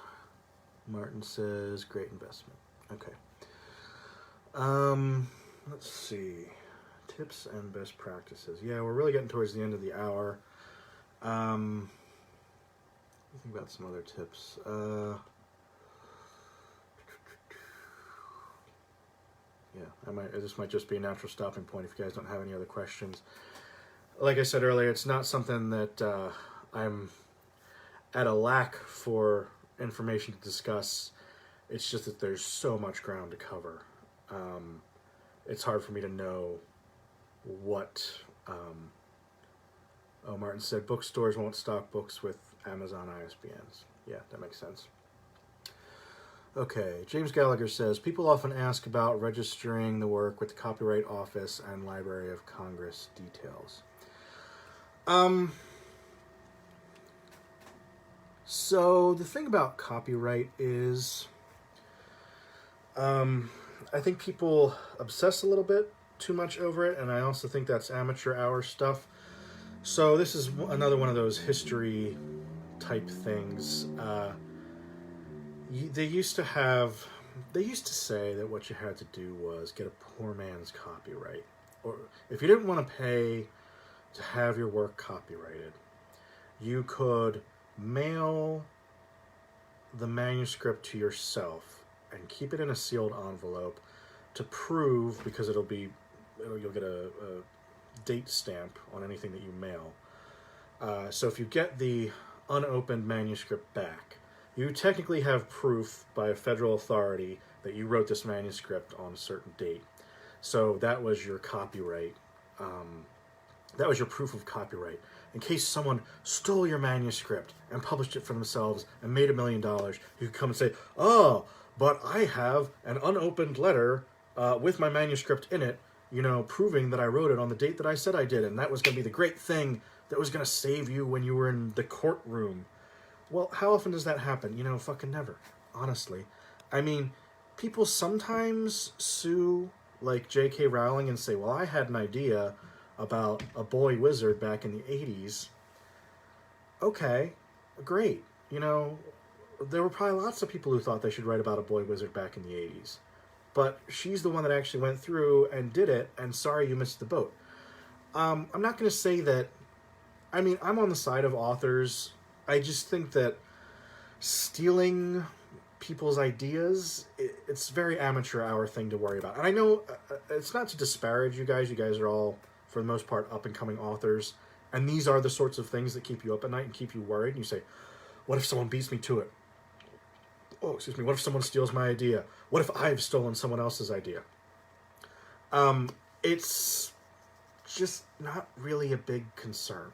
Martin says, great investment. Okay. Let's see. Tips and best practices. Yeah, we're really getting towards the end of the hour. Think about some other tips. Yeah, this might just be a natural stopping point if you guys don't have any other questions. Like I said earlier, it's not something that I'm at a lack for information to discuss. It's just that there's so much ground to cover. It's hard for me to know what... Martin said bookstores won't stock books with Amazon ISBNs. Yeah, that makes sense. Okay, James Gallagher says, people often ask about registering the work with the Copyright Office and Library of Congress details. So the thing about copyright is, I think people obsess a little bit too much over it, and I also think that's amateur hour stuff. So this is another one of those history type things. They used to say that what you had to do was get a poor man's copyright. Or if you didn't want to pay to have your work copyrighted, you could mail the manuscript to yourself and keep it in a sealed envelope to prove, because you'll get a date stamp on anything that you mail. So if you get the unopened manuscript back, you technically have proof by a federal authority that you wrote this manuscript on a certain date. So that was your copyright. That was your proof of copyright. In case someone stole your manuscript and published it for themselves and made $1 million, you could come and say, oh, but I have an unopened letter with my manuscript in it, proving that I wrote it on the date that I said I did, and that was going to be the great thing that was going to save you when you were in the courtroom. Well, how often does that happen? Fucking never, honestly. I mean, people sometimes sue, like J.K. Rowling, and say, well, I had an idea about a boy wizard back in the 80s. Okay, great. There were probably lots of people who thought they should write about a boy wizard back in the 80s. But she's the one that actually went through and did it, and sorry you missed the boat. I'm not going to say that... I mean, I'm on the side of authors. I just think that stealing people's ideas, it's a very amateur hour thing to worry about. And I know it's not to disparage you guys. You guys are all, for the most part, up-and-coming authors. And these are the sorts of things that keep you up at night and keep you worried. And you say, what if someone beats me to it? Oh, excuse me, what if someone steals my idea? What if I've stolen someone else's idea? It's just not really a big concern.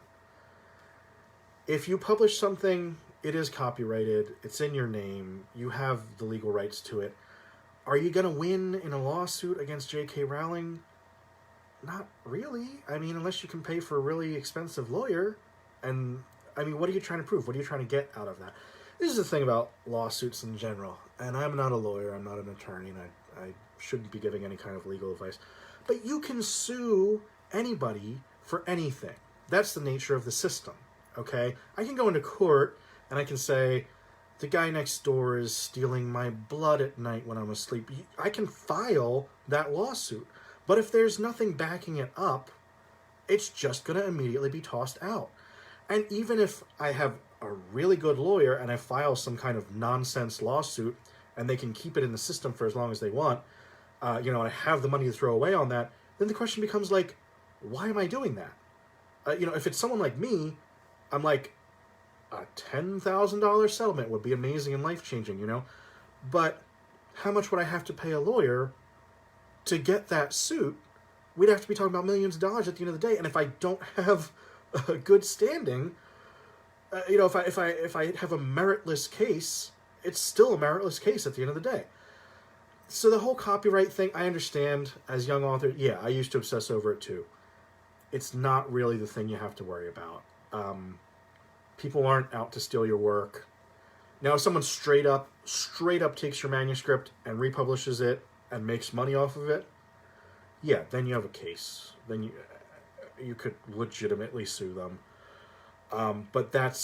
If you publish something, it is copyrighted, it's in your name, you have the legal rights to it. Are you going to win in a lawsuit against J.K. Rowling? Not really. I mean, unless you can pay for a really expensive lawyer. And, I mean, what are you trying to prove? What are you trying to get out of that? This is the thing about lawsuits in general. And I'm not a lawyer, I'm not an attorney, and I shouldn't be giving any kind of legal advice. But you can sue anybody for anything. That's the nature of the system, okay? I can go into court and I can say, the guy next door is stealing my blood at night when I'm asleep. I can file that lawsuit. But if there's nothing backing it up, it's just going to immediately be tossed out. And even if I have a really good lawyer and I file some kind of nonsense lawsuit and they can keep it in the system for as long as they want, and I have the money to throw away on that, then the question becomes like, why am I doing that? If it's someone like me, I'm like, a $10,000 settlement would be amazing and life-changing, But how much would I have to pay a lawyer to get that suit? We'd have to be talking about millions of dollars at the end of the day. And if I don't have a good standing, if I have a meritless case, it's still a meritless case at the end of the day. So the whole copyright thing, I understand as young author. Yeah, I used to obsess over it too. It's not really the thing you have to worry about. People aren't out to steal your work. Now, if someone straight up takes your manuscript and republishes it and makes money off of it, yeah, then you have a case. Then you could legitimately sue them. But that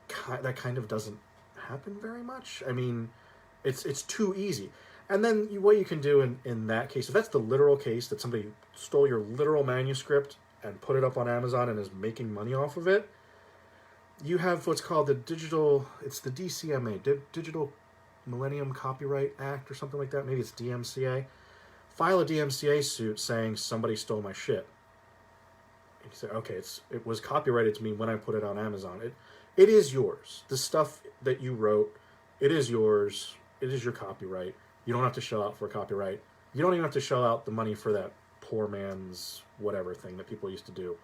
kind of doesn't happen very much. I mean, it's too easy. And then what you can do in that case, if that's the literal case, that somebody stole your literal manuscript and put it up on Amazon and is making money off of it, you have what's called the DCMA, Digital Millennium Copyright Act or something like that. Maybe it's DMCA. File a DMCA suit saying somebody stole my shit. And you say, okay, it was copyrighted to me when I put it on Amazon. It is yours. The stuff that you wrote, it is yours. It is your copyright. You don't have to shell out for a copyright. You don't even have to shell out the money for that poor man's whatever thing that people used to do.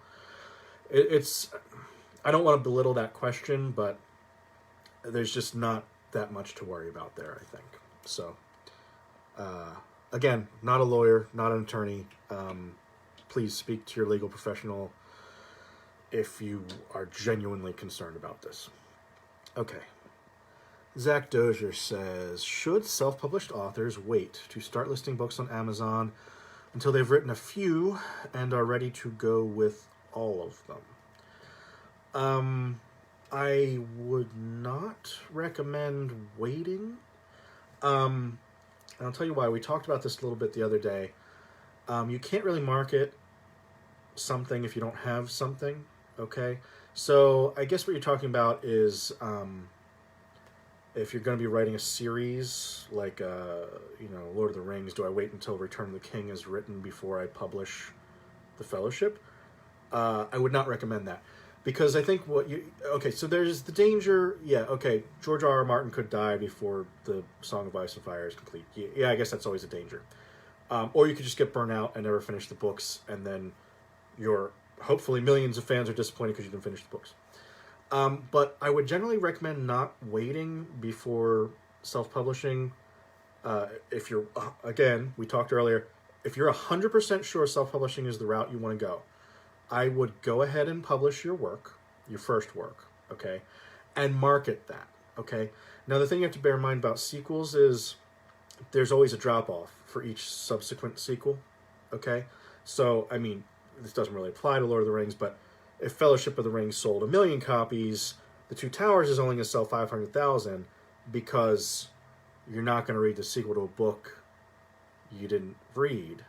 I don't want to belittle that question, but there's just not that much to worry about there, I think. So, again, not a lawyer, not an attorney. Please speak to your legal professional if you are genuinely concerned about this. Okay. Zach Dozier says, should self-published authors wait to start listing books on Amazon until they've written a few and are ready to go with all of them? I would not recommend waiting. And I'll tell you why. We talked about this a little bit the other day. You can't really market something if you don't have something, okay? So I guess what you're talking about is if you're going to be writing a series like, Lord of the Rings, do I wait until Return of the King is written before I publish The Fellowship? I would not recommend that. Because I think okay, so there's the danger, okay, George R. R. Martin could die before the Song of Ice and Fire is complete. Yeah, I guess that's always a danger. Or you could just get burnt out and never finish the books, and then hopefully millions of fans are disappointed because you didn't finish the books. But I would generally recommend not waiting before self-publishing. If you're, again, we talked earlier, if you're 100% sure self-publishing is the route you want to go, I would go ahead and publish your work, your first work, okay, and market that, okay? Now, the thing you have to bear in mind about sequels is there's always a drop-off for each subsequent sequel, okay? So, I mean, this doesn't really apply to Lord of the Rings, but if Fellowship of the Ring sold 1 million copies, The Two Towers is only going to sell 500,000 because you're not going to read the sequel to a book you didn't read,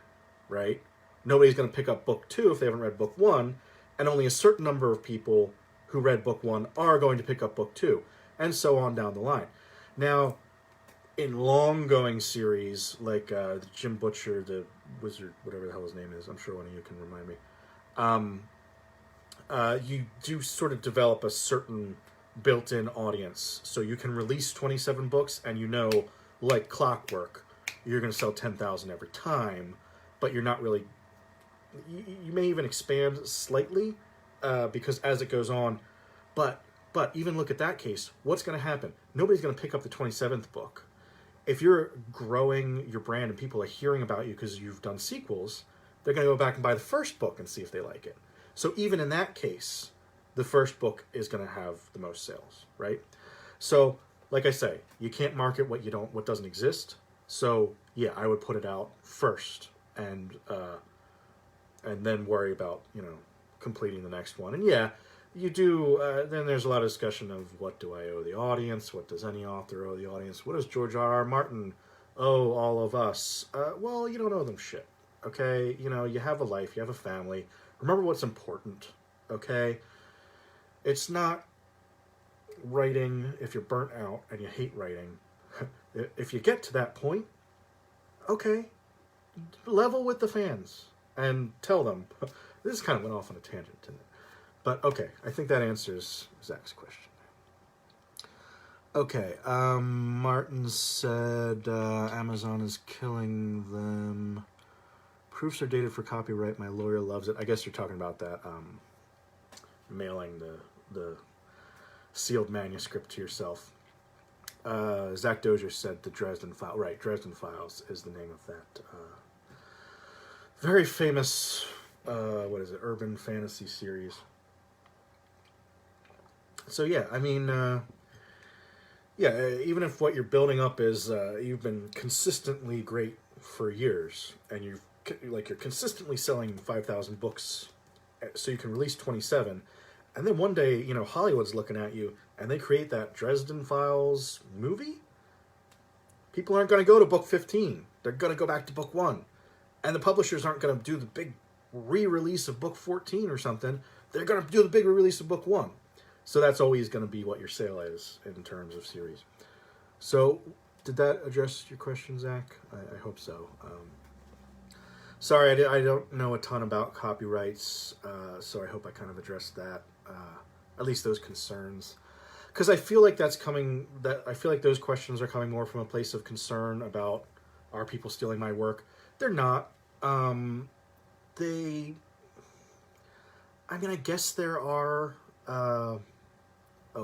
right? Nobody's going to pick up book 2 if they haven't read book 1, and only a certain number of people who read book 1 are going to pick up book 2, and so on down the line. Now, in long-going series, like Jim Butcher, the Wizard, whatever the hell his name is, I'm sure one of you can remind me, you do sort of develop a certain built-in audience. So you can release 27 books, and you know, like clockwork, you're going to sell 10,000 every time, but you're not really... You may even expand slightly because as it goes on, but even look at that case, what's going to happen? Nobody's going to pick up the 27th book. If you're growing your brand and people are hearing about you because you've done sequels, they're going to go back and buy the first book and see if they like it. So even in that case, the first book is going to have the most sales, right? So, like I say, you can't market what doesn't exist. So yeah, I would put it out first and then worry about, completing the next one. And yeah, you do, then there's a lot of discussion of what do I owe the audience? What does any author owe the audience? What does George R. R. Martin owe all of us? Well, you don't owe them shit, okay? You have a life, you have a family. Remember what's important, okay? It's not writing if you're burnt out and you hate writing. If you get to that point, okay, level with the fans and tell them. This kind of went off on a tangent, didn't it? But okay, I think that answers Zach's question. Okay, Martin said Amazon is killing them. Proofs are dated for copyright. My lawyer loves it. I guess you're talking about that mailing the sealed manuscript to yourself. Zach Dozier said the Dresden Files. Right, Dresden Files is the name of that very famous, urban fantasy series. So yeah, I mean, even if what you're building up is you've been consistently great for years, and you're consistently selling 5,000 books, so you can release 27, and then one day, Hollywood's looking at you, and they create that Dresden Files movie, people aren't going to go to book 15. They're going to go back to book 1. And the publishers aren't going to do the big re-release of book 14 or something. They're going to do the big re-release of book 1. So that's always going to be what your sale is in terms of series. So did that address your question, Zach? I hope so. Sorry, I don't know a ton about copyrights, so I hope I kind of addressed that, at least those concerns. Because I feel like I feel like those questions are coming more from a place of concern about, are people stealing my work? They're not. I guess there are.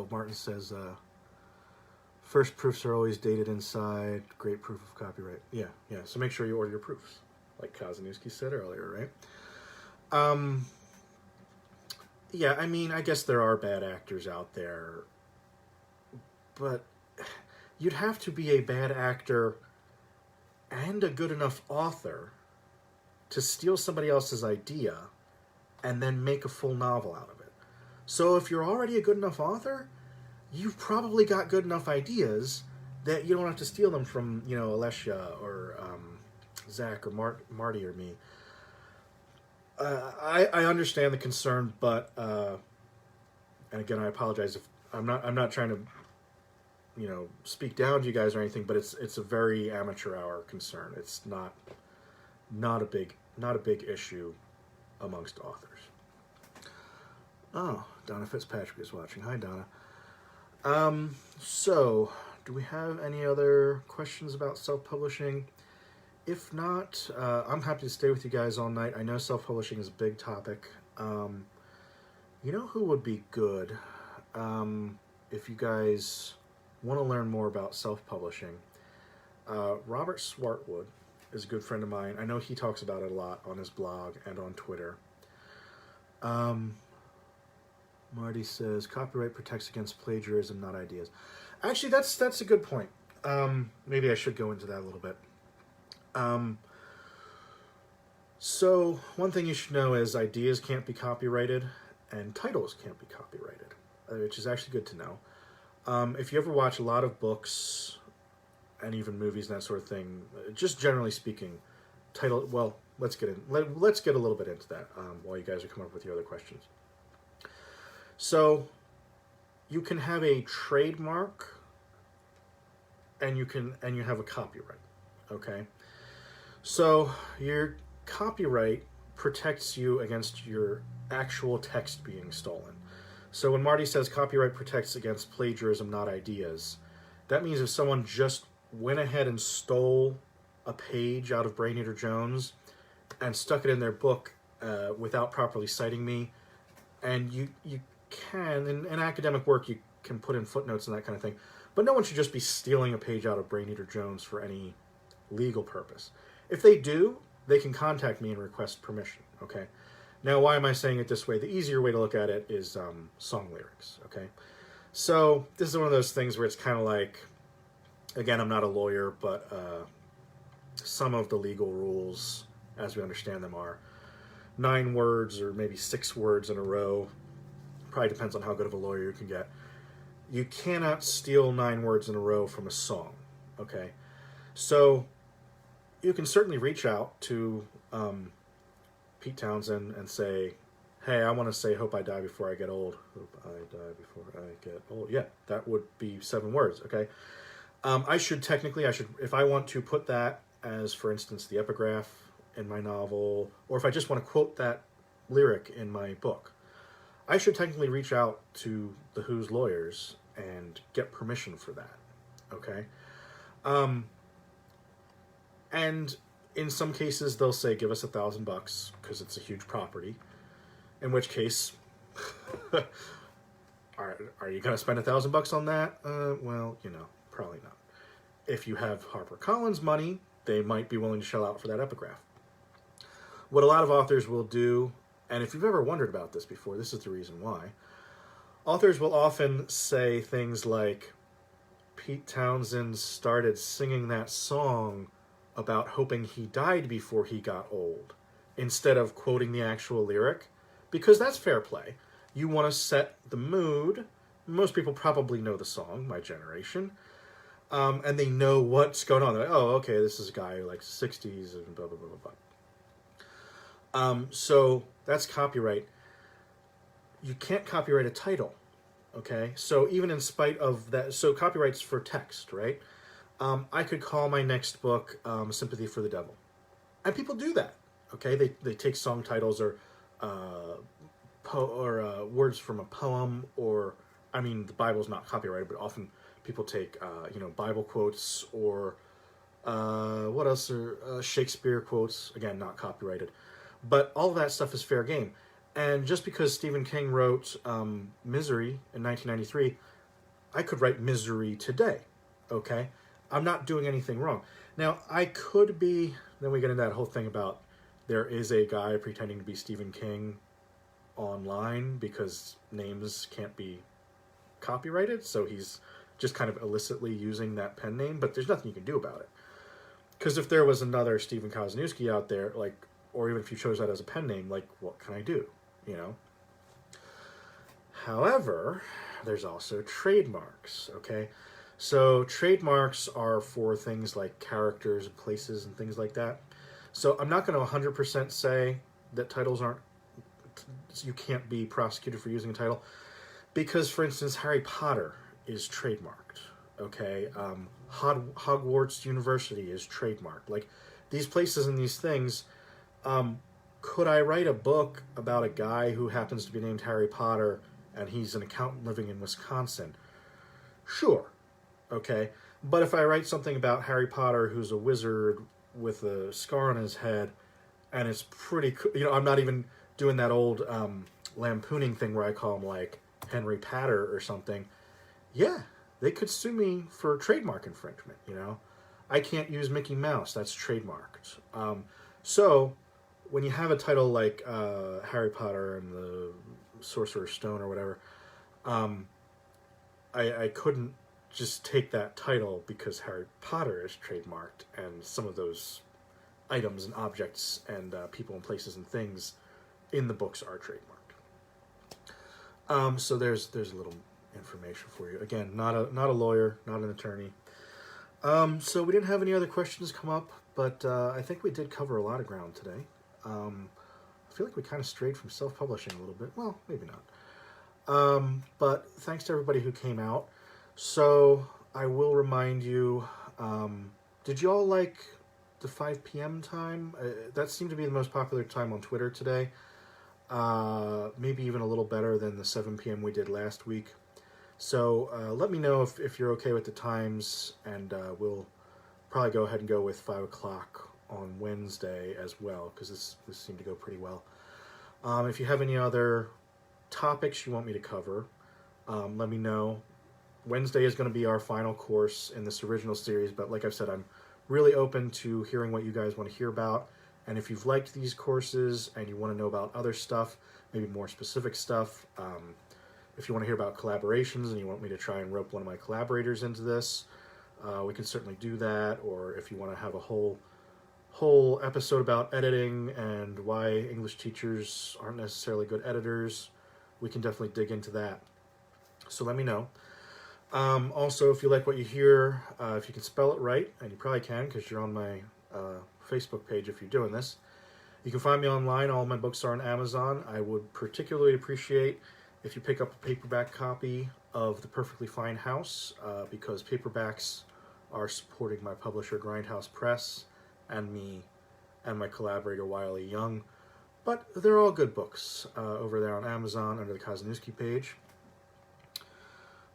Martin says, first proofs are always dated inside. Great proof of copyright. Yeah. So make sure you order your proofs, like Kozeniewski said earlier, right? I guess there are bad actors out there, but you'd have to be a bad actor and a good enough author to steal somebody else's idea and then make a full novel out of it. So if you're already a good enough author, you've probably got good enough ideas that you don't have to steal them from, Alessia or Zach or Marty or me. I understand the concern, but and again, I apologize if I'm not trying to speak down to you guys or anything, but it's a very amateur hour concern. It's not a big issue amongst authors. Oh, Donna Fitzpatrick is watching. Hi, Donna. So, do we have any other questions about self-publishing? If not, I'm happy to stay with you guys all night. I know self-publishing is a big topic. You know who would be good if you guys want to learn more about self-publishing? Robert Swartwood is a good friend of mine. I know he talks about it a lot on his blog and on Twitter. Marty says, copyright protects against plagiarism, not ideas. Actually, that's a good point. Maybe I should go into that a little bit. So, one thing you should know is ideas can't be copyrighted, and titles can't be copyrighted, which is actually good to know. If you ever watch a lot of books, and even movies and that sort of thing, just generally speaking, well, let's get a little bit into that while you guys are coming up with your other questions. So, you can have a trademark, and you have a copyright, okay? So, your copyright protects you against your actual text being stolen. So when Marty says copyright protects against plagiarism, not ideas, that means if someone just went ahead and stole a page out of Brain Eater Jones and stuck it in their book without properly citing me, and you can, in academic work, you can put in footnotes and that kind of thing, but no one should just be stealing a page out of Brain Eater Jones for any legal purpose. If they do, they can contact me and request permission, okay? Now, why am I saying it this way? The easier way to look at it is song lyrics, okay? So, this is one of those things where it's kind of like, again, I'm not a lawyer, but some of the legal rules, as we understand them, are 9 words or maybe 6 words in a row. Probably depends on how good of a lawyer you can get. You cannot steal 9 words in a row from a song, okay? So, you can certainly reach out to Pete Townsend and say, hey, I want to say hope I die before I get old. Hope I die before I get old. Yeah, that would be 7 words, okay? I should, if I want to put that as, for instance, the epigraph in my novel, or if I just want to quote that lyric in my book, I should technically reach out to the Who's lawyers and get permission for that, okay? And in some cases, they'll say, give us $1,000 because it's a huge property. In which case, are you going to spend $1,000 on that? Well, probably not. If you have HarperCollins money, they might be willing to shell out for that epigraph. What a lot of authors will do, and if you've ever wondered about this before, this is the reason why. Authors will often say things like, Pete Townsend started singing that song about hoping he died before he got old, instead of quoting the actual lyric, because that's fair play. You want to set the mood. Most people probably know the song, my generation, and they know what's going on. They're like, oh, okay, this is a guy who likes the 60s, and blah, blah, blah, blah, blah. So that's copyright. You can't copyright a title, okay? So even in spite of that, so copyright's for text, right? I could call my next book Sympathy for the Devil. And people do that, okay? They take song titles or words from a poem, or, I mean, the Bible's not copyrighted, but often people take, Bible quotes, or what else are Shakespeare quotes, again, not copyrighted. But all of that stuff is fair game. And just because Stephen King wrote Misery in 1993, I could write Misery today, okay? I'm not doing anything wrong. Now, I could be, then we get into that whole thing about there is a guy pretending to be Stephen King online because names can't be copyrighted, so he's just kind of illicitly using that pen name, but there's nothing you can do about it. Because if there was another Stephen Kozeniewski out there, or even if you chose that as a pen name, what can I do, However, there's also trademarks, okay? So trademarks are for things like characters and places and things like that. So I'm not going to 100% say that titles you can't be prosecuted for using a title. Because, for instance, Harry Potter is trademarked, okay? Hogwarts University is trademarked. These places and these things, could I write a book about a guy who happens to be named Harry Potter and he's an accountant living in Wisconsin. Sure, okay. But if I write something about Harry Potter, who's a wizard with a scar on his head, and it's pretty cool, I'm not even doing that old lampooning thing where I call him like Henry Potter or something. Yeah, they could sue me for trademark infringement. I can't use Mickey Mouse. That's trademarked. So when you have a title like Harry Potter and the Sorcerer's Stone or whatever, I couldn't just take that title because Harry Potter is trademarked, and some of those items and objects and people and places and things in the books are trademarked. So there's a little information for you. Again, not a lawyer, not an attorney. So we didn't have any other questions come up, but I think we did cover a lot of ground today. I feel like we kind of strayed from self-publishing a little bit. Well, maybe not. But thanks to everybody who came out. So I will remind you, did you all like the 5 p.m. time? That seemed to be the most popular time on Twitter today. Maybe even a little better than the 7 p.m. we did last week. So let me know if you're okay with the times, and we'll probably go ahead and go with 5 o'clock on Wednesday as well, because this seemed to go pretty well. If you have any other topics you want me to cover, let me know. Wednesday is going to be our final course in this original series, but like I've said, I'm really open to hearing what you guys want to hear about. And if you've liked these courses and you want to know about other stuff, maybe more specific stuff, if you want to hear about collaborations and you want me to try and rope one of my collaborators into this, we can certainly do that. Or if you want to have a whole episode about editing and why English teachers aren't necessarily good editors, we can definitely dig into that. So let me know. Also, if you like what you hear, if you can spell it right, and you probably can because you're on my Facebook page if you're doing this, you can find me online. All my books are on Amazon. I would particularly appreciate if you pick up a paperback copy of The Perfectly Fine House, because paperbacks are supporting my publisher, Grindhouse Press, and me and my collaborator, Wiley Young. But they're all good books over there on Amazon under the Kozeniewski page.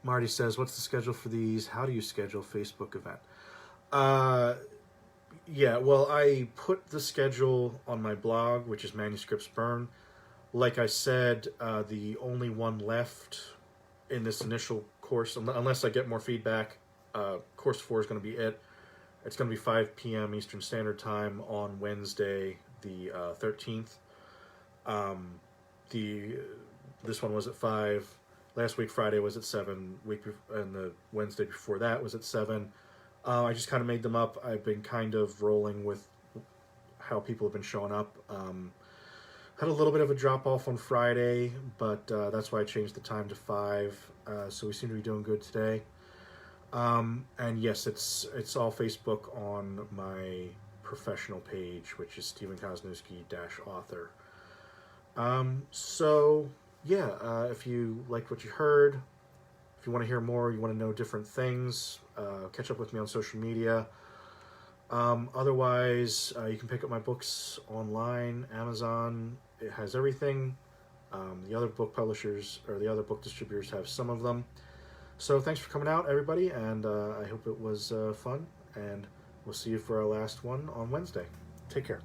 Marty says, what's the schedule for these? How do you schedule Facebook event? Yeah, well, I put the schedule on my blog, which is Manuscripts Burn. Like I said, the only one left in this initial course, unless I get more feedback, course 4 is going to be it. It's going to be 5 p.m. Eastern Standard Time on Wednesday, the 13th. This one was at 5. Last week, Friday, was at 7. And the Wednesday before that was at 7. I just kind of made them up. I've been kind of rolling with how people have been showing up. Had a little bit of a drop-off on Friday, but that's why I changed the time to 5. So we seem to be doing good today. And yes, it's all Facebook on my professional page, which is Stephen Kozeniewski-author. So yeah, if you liked what you heard, if you want to hear more, you want to know different things, catch up with me on social media. Otherwise, you can pick up my books online, Amazon. It has everything. The other book publishers or the other book distributors have some of them. So thanks for coming out, everybody, and I hope it was fun, and we'll see you for our last one on Wednesday. Take care.